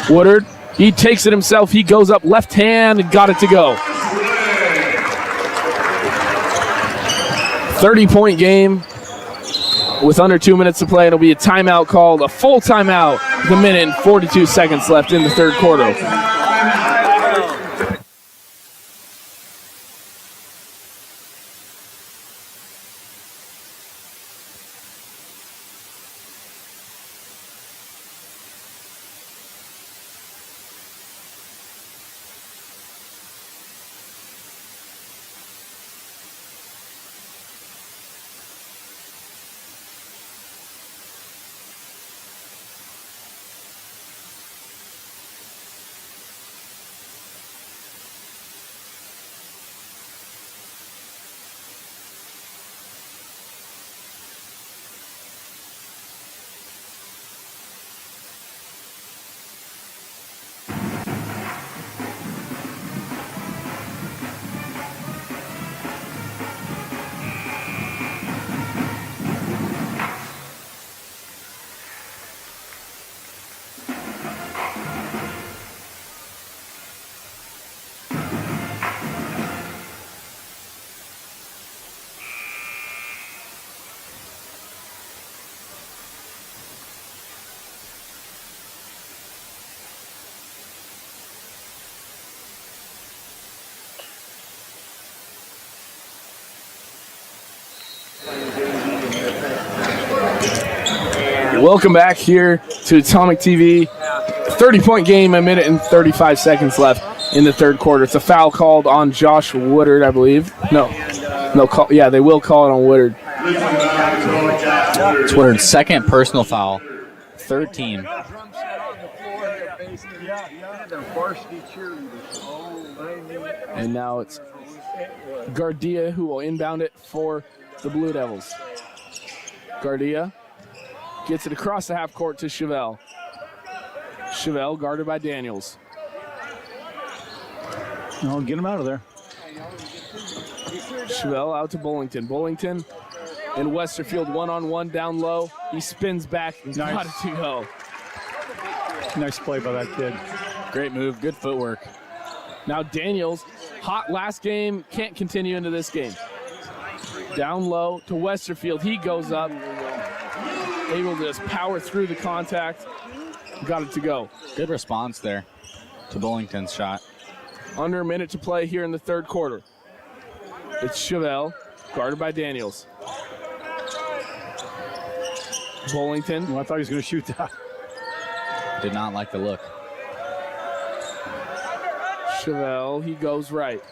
Woodard He takes it himself. He goes up left hand and got it to go. 30-point game with under 2 minutes to play. It'll be a timeout called, a full timeout, with a minute and 42 seconds left in the third quarter. Welcome back here to Atomic TV. 30-point game, a minute and 35 seconds left in the third quarter. It's a foul called on Josh Woodard, I believe. No, yeah, they will call it on Woodard. It's Woodard's second personal foul. 13. And now it's Gardia who will inbound it for the Blue Devils. Gardia gets it across the half court to Chevelle. Chevelle guarded by Daniels. No, get him out of there. Chevelle out to Bullington. Bullington and Westerfield one-on-one down low. He spins back and got it to go. Nice play by that kid. Great move, good footwork. Now Daniels, hot last game, can't continue into this game. Down low to Westerfield. He goes up, able to just power through the contact. Got it to go. Good response there to Bullington's shot. Under a minute to play here in the third quarter. It's Chevelle, guarded by Daniels. Bullington. Well, I thought he was going to shoot that. Did not like the look. Chevelle, he goes right.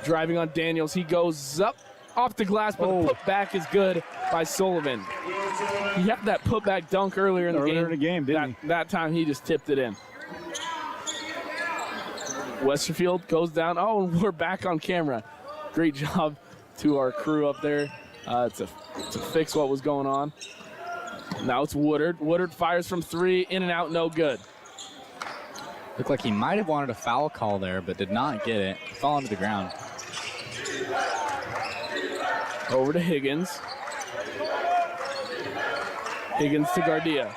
Driving on Daniels, he goes up off the glass, but the putback is good by Sullivan. He had that putback dunk earlier in the game. Didn't he? That time he just tipped it in. Westerfield goes down. Oh, and we're back on camera. Great job to our crew up there to fix what was going on. Now it's Woodard. Woodard fires from three, in and out, no good. Looked like he might have wanted a foul call there, but did not get it. Fell onto the ground. Over to Higgins. Higgins to Gardia.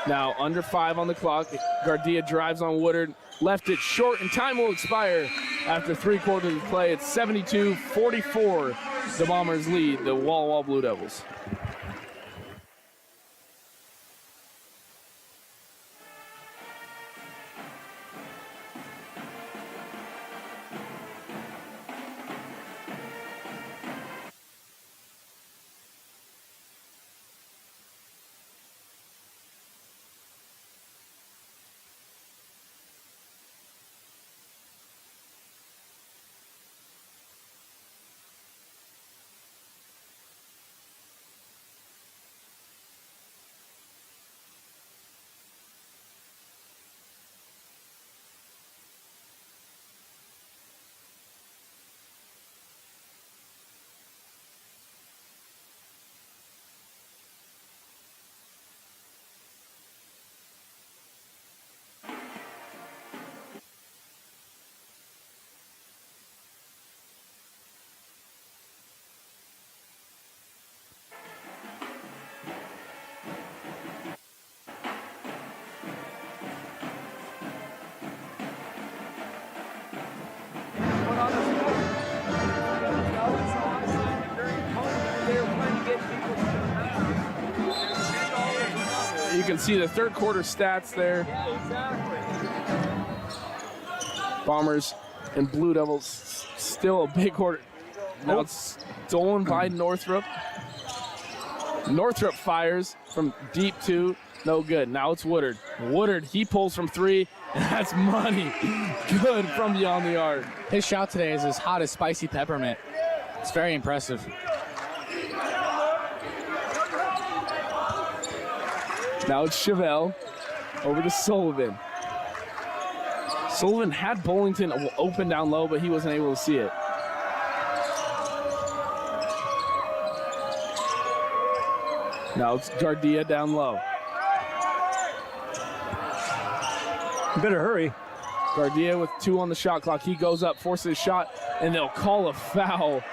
Now under 5 on the clock. Gardia drives on Woodard. Left it short, and time will expire after 3 quarters of play. It's 72-44. The Bombers lead the Walla Walla Blue Devils. can see the third quarter stats there. Bombers and Blue Devils still a big quarter. Now it's stolen by Northrop. Northrop fires from deep two. No good. Now it's Woodard. Woodard, he pulls from three, and that's money. Good from beyond the arc. His shot today is as hot as spicy peppermint. It's very impressive. Now it's Chevelle over to Sullivan. Sullivan had Bullington open down low, but he wasn't able to see it. Now it's Gardia down low. You better hurry. Gardia with 2 on the shot clock. He goes up, forces a shot, and they'll call a foul.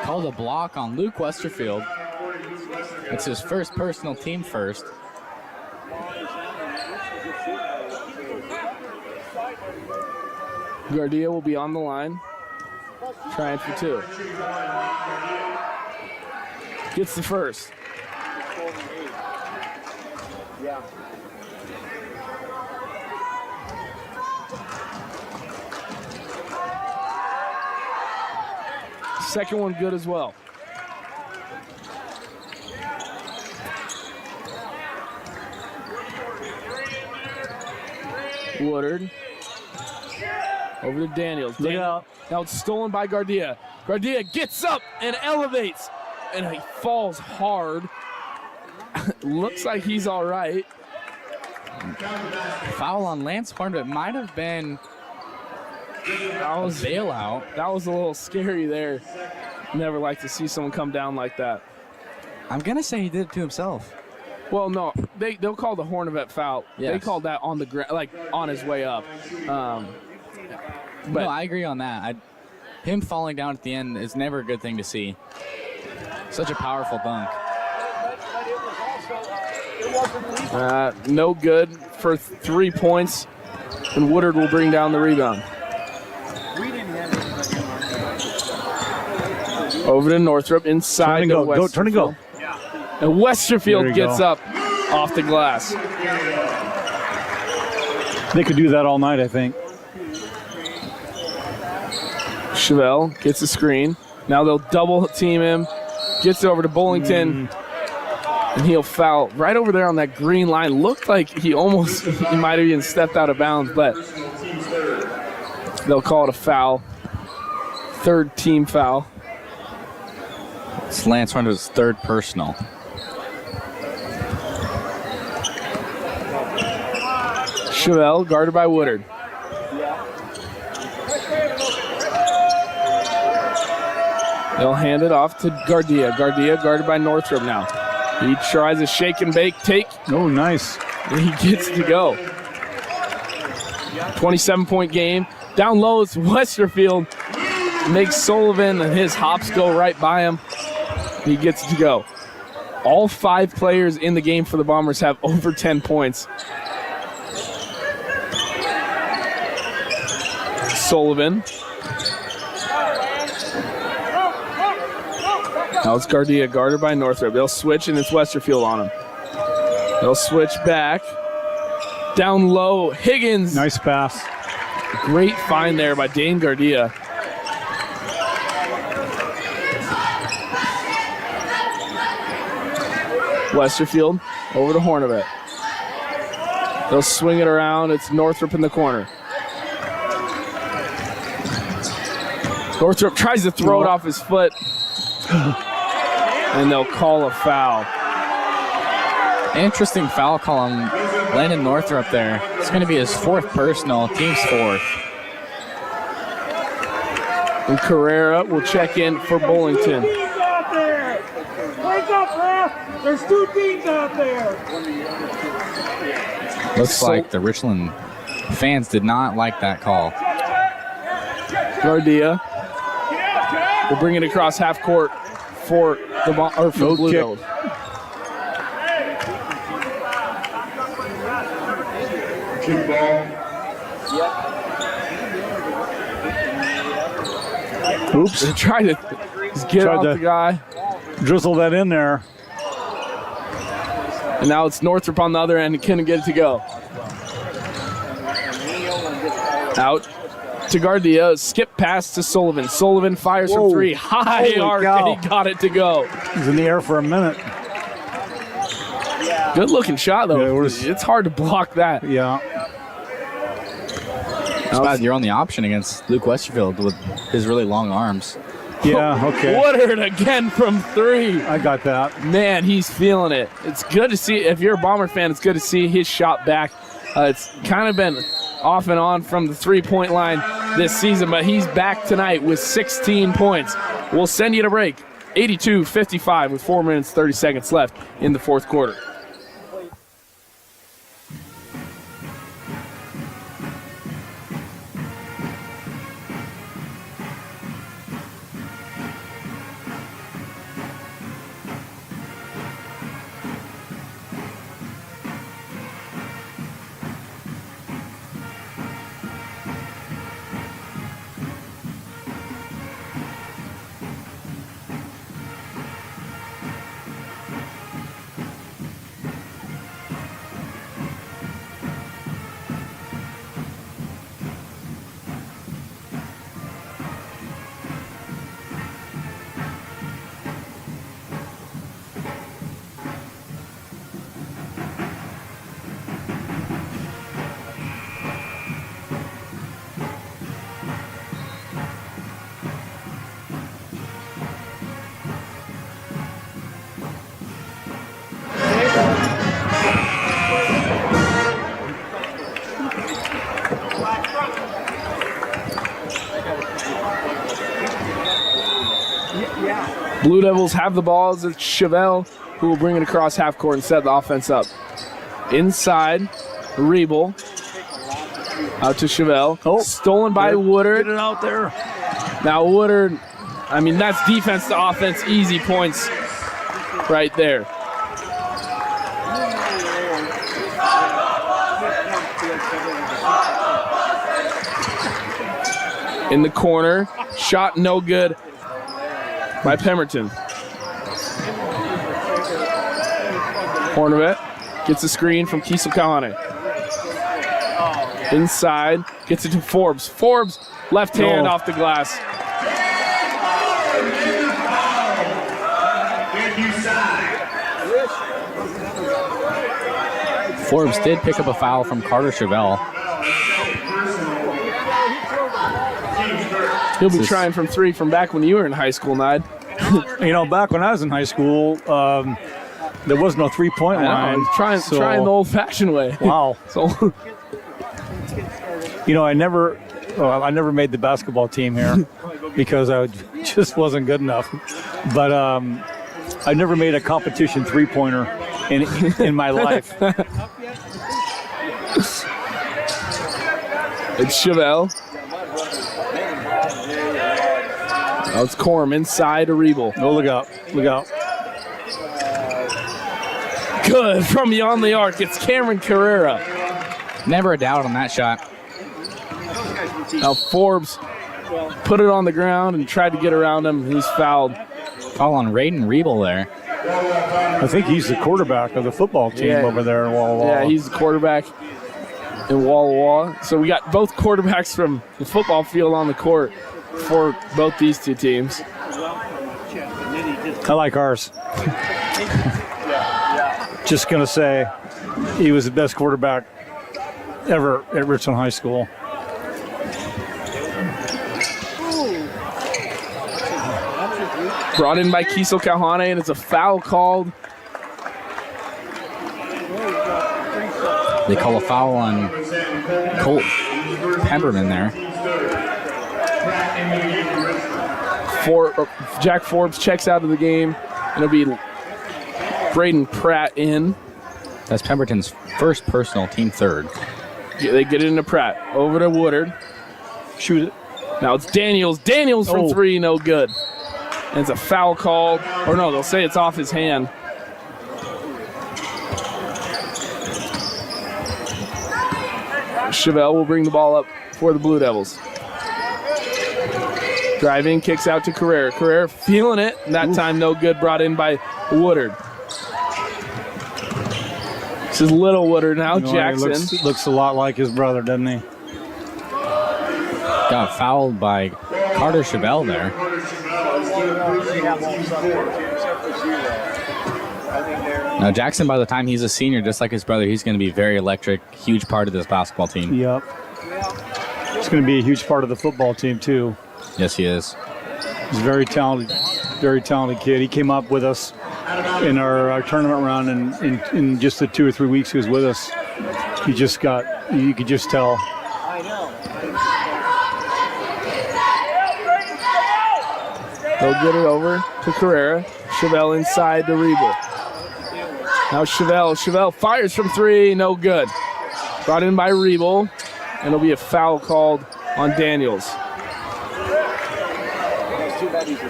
Called a block on Luke Westerfield. It's his first personal, team first. Gardia will be on the line, trying for 2. Gets the first. Second one good as well. Woodard over to Daniels. Look out. Now it's stolen by Gardia. Gardia gets up and elevates, and he falls hard. Looks like he's all right. Foul on Lance Horn, but it might have been That was a bailout. That was a little scary there. Never like to see someone come down like that. I'm going to say he did it to himself. Well, no, they'll call the Hornavet foul. Yes. They called that on the ground, like on his way up. But no, I agree on that. Him falling down at the end is never a good thing to see. Such a powerful dunk. No good for 3 points, and Woodard will bring down the rebound. Over to Northrop, inside to Westerfield. Go, turn and go. And Westerfield gets up off the glass. They could do that all night, I think. Chevelle gets a screen. Now they'll double team him. Gets it over to Bullington. And he'll foul right over there on that green line. Looked like he might have even stepped out of bounds, but they'll call it a foul. Third team foul. It's Lance Horn's third personal. Chevelle guarded by Woodard. They'll hand it off to Gardia. Gardia guarded by Northrop now. He tries a shake and bake take. Oh, nice. And he gets to go. 27-point game. Down low is Westerfield. Makes Sullivan and his hops go right by him. He gets to go. All 5 players in the game for the Bombers have over 10 points. Sullivan. Now it's Gardia, guarded by Northrop. They'll switch, and it's Westerfield on him. They'll switch back. Down low, Higgins. Nice pass. Great find there by Dane Gardia. Westerfield over to Hornavet. They'll swing it around. It's Northrop in the corner. Northrop tries to throw it off his foot. And they'll call a foul. Interesting foul call on Landon Northrop there. It's going to be his 4th personal, team's 4th. And Carrera will check in for Bullington. Out there. Wake up, ref. There's 2 teams out there. Looks like the Richland fans did not like that call. Gardia will bring it across half court for the Blue Devils. Oops! They tried to get off the guy. Drizzle that in there. And now it's Northrop on the other end and couldn't get it to go. Out to guard the skip pass to Sullivan. Sullivan fires from three. High arc, and he got it to go. He's in the air for a minute. Good looking shot, though. Yeah, it's hard to block that. Yeah. It's bad you're on the option against Luke Westerfield with his really long arms. Yeah, okay. Woodard again from three. I got that. Man, he's feeling it. It's good to see. If you're a Bomber fan, it's good to see his shot back. It's kind of been off and on from the three-point line this season, but he's back tonight with 16 points. We'll send you to break. 82-55 with 4 minutes, 30 seconds left in the fourth quarter. Blue Devils have the balls. It's Chevelle who will bring it across half court and set the offense up. Inside, Rebel. Out to Chevelle. Oh, stolen by Woodard. Get it out there. Now Woodard, I mean, that's defense to offense, easy points right there. In the corner, shot no good by Pemberton. Hornibet gets a screen from Kiesel Kahane. Inside, gets it to Forbes. Forbes, left hand off the glass. Forbes did pick up a foul from Carter Chevelle. He'll be trying from three from back when you were in high school, Nide. You know, back when I was in high school, there was no three-point line. Trying the old-fashioned way. Wow. So, you know, I never made the basketball team here because I just wasn't good enough. But I never made a competition three-pointer in my life. it's Chevelle. Now it's Corm inside to Rebel. Oh, look out. Look out. Good from beyond the arc. It's Cameron Carrera. Never a doubt on that shot. Now Forbes put it on the ground and tried to get around him. He's fouled. Foul on Raiden Rebel there. I think he's the quarterback of the football team over there in Walla Walla. Yeah, he's the quarterback in Walla Walla. So we got both quarterbacks from the football field on the court for both these two teams. I like ours. Just going to say he was the best quarterback ever at Richland High School. Brought in by Kiesel Kahane, and it's a foul called. They call a foul on Colt Pemberton there. Jack Forbes checks out of the game, and it'll be Braden Pratt in. That's Pemberton's first personal, team third. They get it into Pratt. Over to Woodard. Shoot it. Now it's Daniels. Daniels from three, no good. And it's a foul called. Or no, they'll say it's off his hand. Chevelle will bring the ball up for the Blue Devils. Driving, kicks out to Carrera. Carrera feeling it. And that time no good, brought in by Woodard. This is Little Woodard now, You know, Jackson. He looks a lot like his brother, doesn't he? Got fouled by Carter Chevelle there. Now Jackson, by the time he's a senior, just like his brother, he's going to be very electric, huge part of this basketball team. Yep. He's going to be a huge part of the football team, too. Yes, he is. He's a very talented kid. He came up with us in our tournament run, and in just the 2 or 3 weeks he was with us, you could just tell. They'll get it over to Carrera. Chevelle inside to Rebel. Now Chevelle fires from 3, no good. Brought in by Rebel, and it'll be a foul called on Daniels.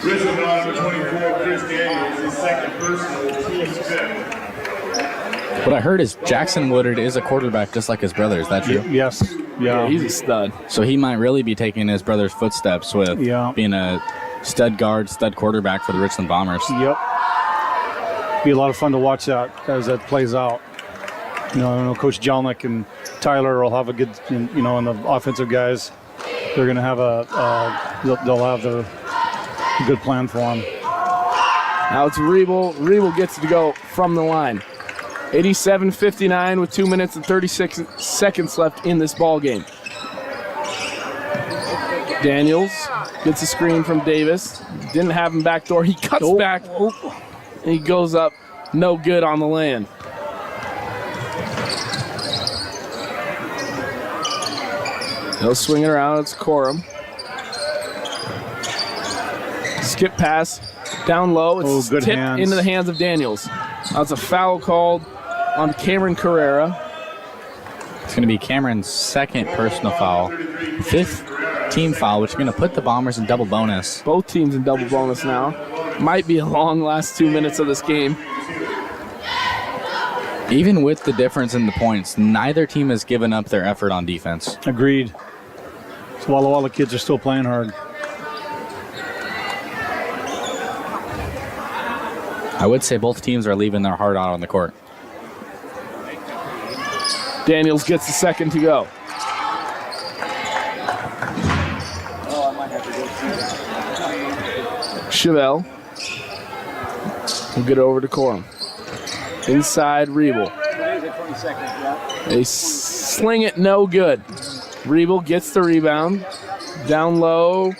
Richland number 24, Chris Daniels, his second personal, team's fifth. What I heard is Jackson Woodard is a quarterback just like his brother. Is that true? Yes. Yeah, he's a stud. So he might really be taking his brother's footsteps with being a stud guard, stud quarterback for the Richland Bombers. Yep. Be a lot of fun to watch that as that plays out. You know, I know Coach Jelnick and Tyler will have a good, and the offensive guys, they're going to have they'll have a good plan for him. Now it's Rebel. Rebel gets to go from the line. 87-59 with 2 minutes and 36 seconds left in this ball game. Daniels gets a screen from Davis. Didn't have him backdoor. He cuts back. And he goes up. No good on the land. He'll swing it around. It's Corum. Skip pass. Down low. It's good tipped hands. into the hands of Daniels. That's a foul called on Cameron Carrera. It's going to be Cameron's second personal foul. 5th team foul, which is going to put the Bombers in double bonus. Both teams in double bonus now. Might be a long last 2 minutes of this game. Even with the difference in the points, neither team has given up their effort on defense. Agreed. So Walla Walla kids are still playing hard. I would say both teams are leaving their heart out on the court. Daniels gets the second to go. Chevelle will get over to Corum. Inside Rebel. They sling it, no good. Rebel gets the rebound. Down low,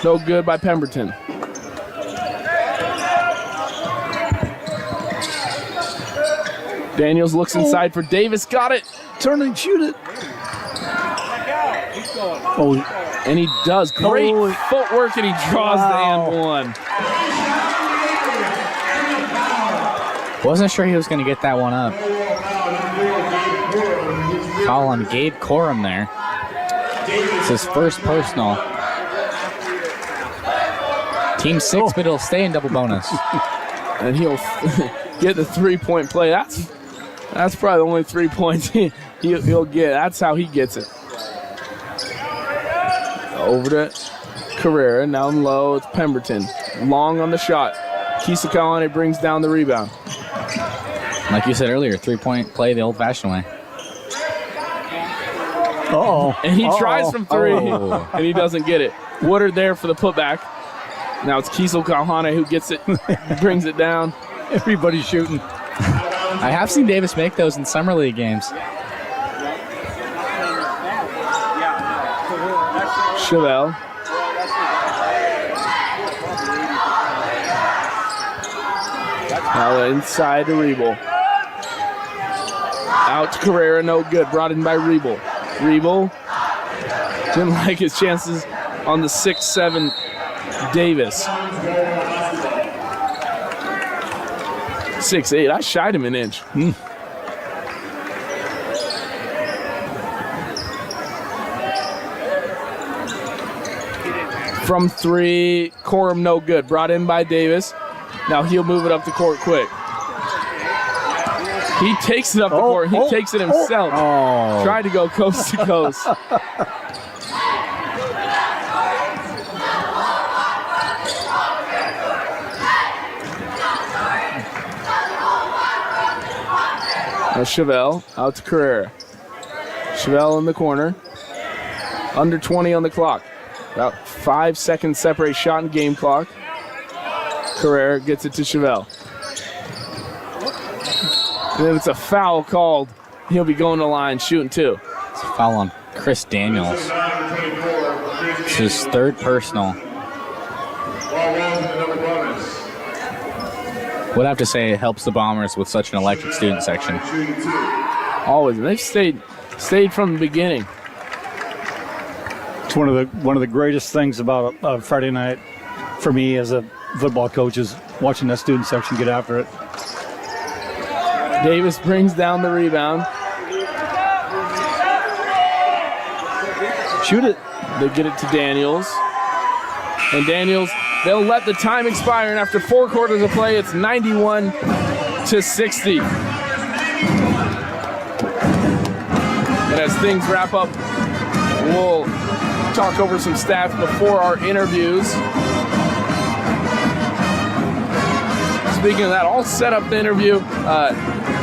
no good by Pemberton. Daniels looks inside for Davis. Got it. Turn and shoot it. And he does. Great footwork, and he draws the and one. Wasn't sure he was going to get that one up. Foul on Gabe Corum there. It's his first personal. Team 6, but he'll stay in double bonus. And he'll get the three-point play. That's probably the only 3 points he'll get. That's how he gets it. Over to Carrera. Down low, it's Pemberton. Long on the shot. Kisakawane brings down the rebound. Like you said earlier, 3-point play the old-fashioned way. And he tries from 3, and he doesn't get it. Woodard there for the putback. Now it's Kiesel Kalhane who gets it, brings it down. Everybody's shooting. I have seen Davis make those in summer league games. Chevelle. Now inside to Rebel. Out to Carrera, no good. Brought in by Rebel. Rebel didn't like his chances on the 6'7" Davis. 6'8", I shied him an inch. From 3, Corum no good. Brought in by Davis. Now he'll move it up the court quick. He takes it up the court. He takes it himself. Tried to go coast to coast. Chevelle out to Carrera. Chevelle in the corner. Under 20 on the clock. About 5 seconds separate shot and game clock. Carrera gets it to Chevelle. And then it's a foul called. He'll be going to the line shooting 2. It's a foul on Chris Daniels. It's his 3rd personal. Would have to say it helps the Bombers with such an electric student section. Always. And they've stayed from the beginning. It's one of the greatest things about Friday night for me as a football coach is watching that student section get after it. Davis brings down the rebound. Shoot it. They get it to Daniels. And Daniels, they'll let the time expire, and after 4 quarters of play, it's 91-60. And as things wrap up, we'll talk over some stats before our interviews. Speaking of that, I'll set up the interview.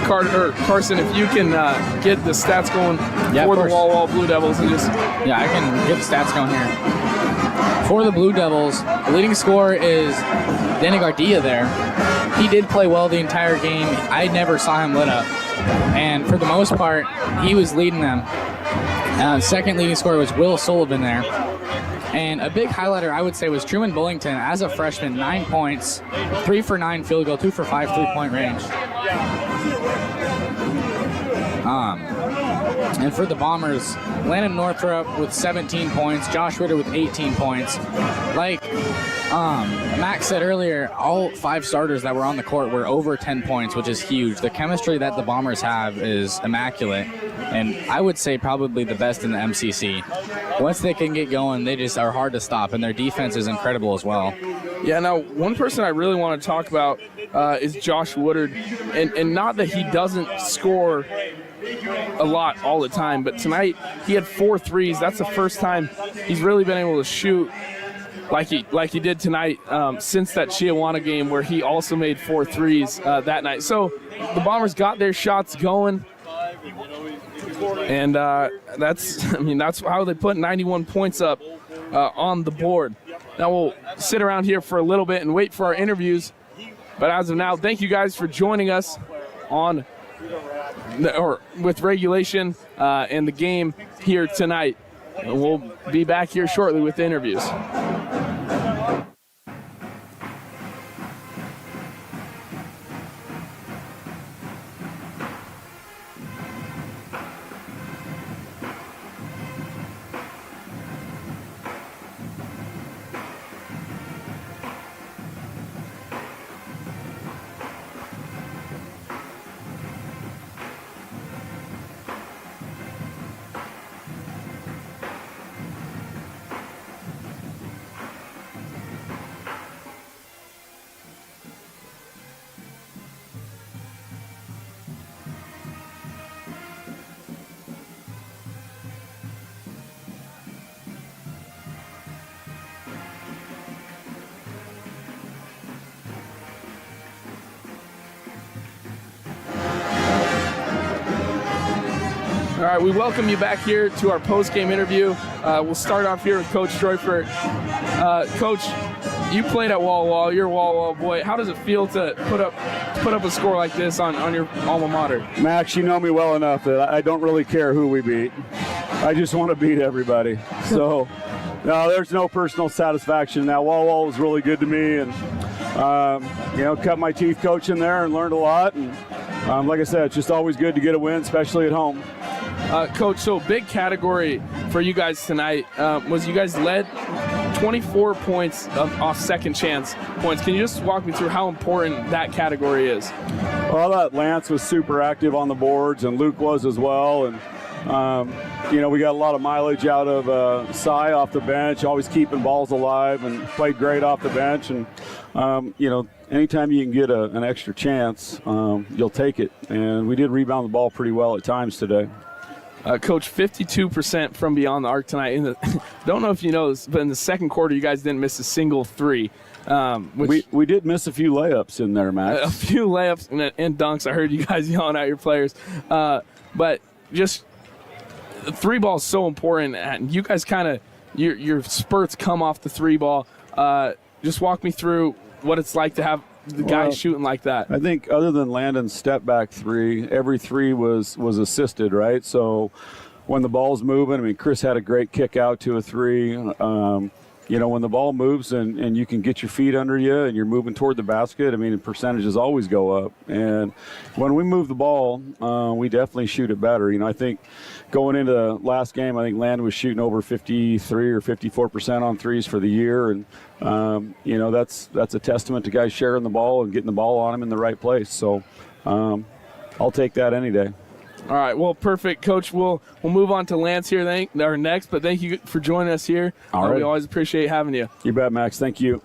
Carson, if you can get the stats going for the Walla Walla Blue Devils. And just Yeah, I can get the stats going here. For the Blue Devils, the leading scorer is Danny Gardia there. He did play well the entire game. I never saw him lit up. And for the most part, he was leading them. Second leading scorer was Will Sullivan there. And a big highlighter, I would say, was Truman Bullington as a freshman, 9 points, 3 for 9 field goal, 2 for 5 3-point range. And for the Bombers, Landon Northrup with 17 points, Josh Ritter with 18 points. Like Max said earlier, all 5 starters that were on the court were over 10 points, which is huge. The chemistry that the Bombers have is immaculate, and I would say probably the best in the MCC. Once they can get going, they just are hard to stop, and their defense is incredible as well. Yeah, now, one person I really want to talk about is Josh Woodard, and not that he doesn't score a lot all the time, but tonight he had 4 threes. That's the first time he's really been able to shoot like he did tonight since that Chiawana game where he also made 4 threes that night. So the Bombers got their shots going, and that's how they put 91 points up on the board. Now we'll sit around here for a little bit and wait for our interviews, but as of now, thank you guys for joining us with regulation and the game here tonight. And we'll be back here shortly with the interviews. All right, we welcome you back here to our post-game interview. We'll start off here with Coach Stroyford. Coach, you played at Walla Walla. You're a Walla Walla boy. How does it feel to put up a score like this on your alma mater? Max, you know me well enough that I don't really care who we beat. I just want to beat everybody. So, no, there's no personal satisfaction. Now, Walla Walla was really good to me, and cut my teeth coaching there and learned a lot. And like I said, it's just always good to get a win, especially at home. Coach, so big category for you guys tonight was you guys led 24 points off second chance points. Can you just walk me through how important that category is? Well, that Lance was super active on the boards, and Luke was as well. And, we got a lot of mileage out of Cy off the bench, always keeping balls alive, and played great off the bench. And, anytime you can get an extra chance, you'll take it. And we did rebound the ball pretty well at times today. Coach, 52% from beyond the arc tonight. Don't know if you know this, but in the second quarter, you guys didn't miss a single three. We did miss a few layups in there, Max. A few layups and dunks. I heard you guys yelling at your players. But just the three ball is so important. And you guys kind of, your spurts come off the three ball. Just walk me through what it's like to have the guys shooting like that. I think other than Landon's step back three, every three was assisted, right? So when the ball's moving, I mean, Chris had a great kick out to a three. You know, when the ball moves and you can get your feet under you and you're moving toward the basket, I mean, the percentages always go up. And when we move the ball, we definitely shoot it better. You know, I think going into the last game, I think Landon was shooting over 53 or 54% on threes for the year. And, you know, that's a testament to guys sharing the ball and getting the ball on them in the right place. So I'll take that any day. All right, well, perfect, Coach. We'll move on to Lance here next, but thank you for joining us here. All right. We always appreciate having you. You bet, Max. Thank you.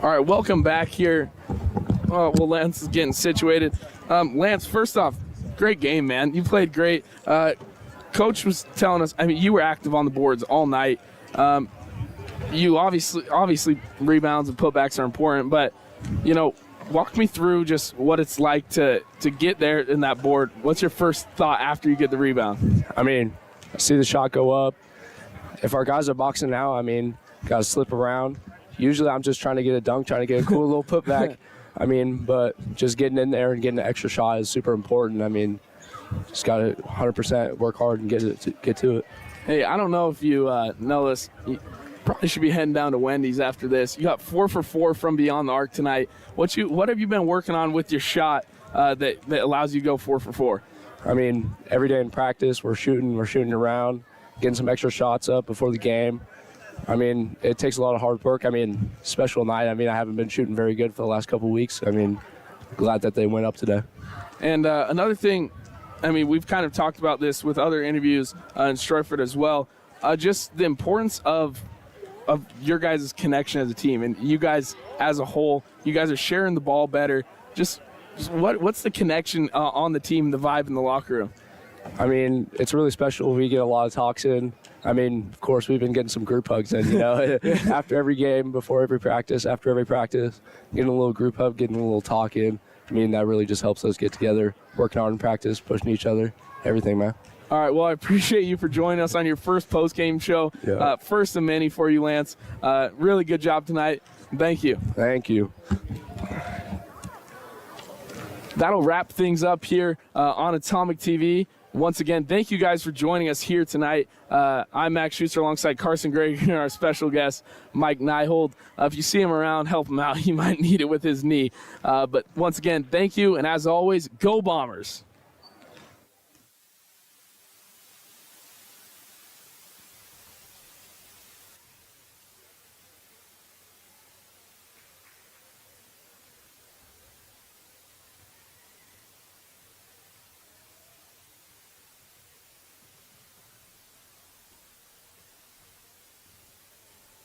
All right, welcome back here. Well, Lance is getting situated. Lance, first off, great game, man. You played great. Coach was telling us, I mean, you were active on the boards all night. You obviously rebounds and putbacks are important, but, you know, walk me through just what it's like to get there in that board. What's your first thought after you get the rebound? I mean, I see the shot go up. If our guys are boxing now, I mean, got to slip around. Usually I'm just trying to get a dunk, trying to get a cool little putback. I mean, but just getting in there and getting an extra shot is super important. I mean, just got to 100% work hard and get to it. Hey, I don't know if you know this. You probably should be heading down to Wendy's after this. You got 4 for 4 from beyond the arc tonight. What have you been working on with your shot that allows you to go 4 for 4? I mean, every day in practice, we're shooting around, getting some extra shots up before the game. I mean, it takes a lot of hard work. I mean, special night. I mean, I haven't been shooting very good for the last couple of weeks. I mean, glad that they went up today. And another thing, I mean, we've kind of talked about this with other interviews in Stratford as well, just the importance of your guys' connection as a team. And you guys as a whole, you guys are sharing the ball better. Just what's the connection on the team, the vibe in the locker room? I mean, it's really special. We get a lot of talks in. I mean, of course, we've been getting some group hugs in, you know, after every game, before every practice, after every practice, getting a little group hug, getting a little talk in. I mean, that really just helps us get together, working hard in practice, pushing each other, everything, man. All right, well, I appreciate you for joining us on your first post-game show. Yeah. First of many for you, Lance. Really good job tonight. Thank you. Thank you. That'll wrap things up here on Atomic TV. Once again, thank you guys for joining us here tonight. I'm Max Schuster alongside Carson Gregg and our special guest, Mike Neihold. If you see him around, help him out. He might need it with his knee. But once again, thank you. And as always, go Bombers.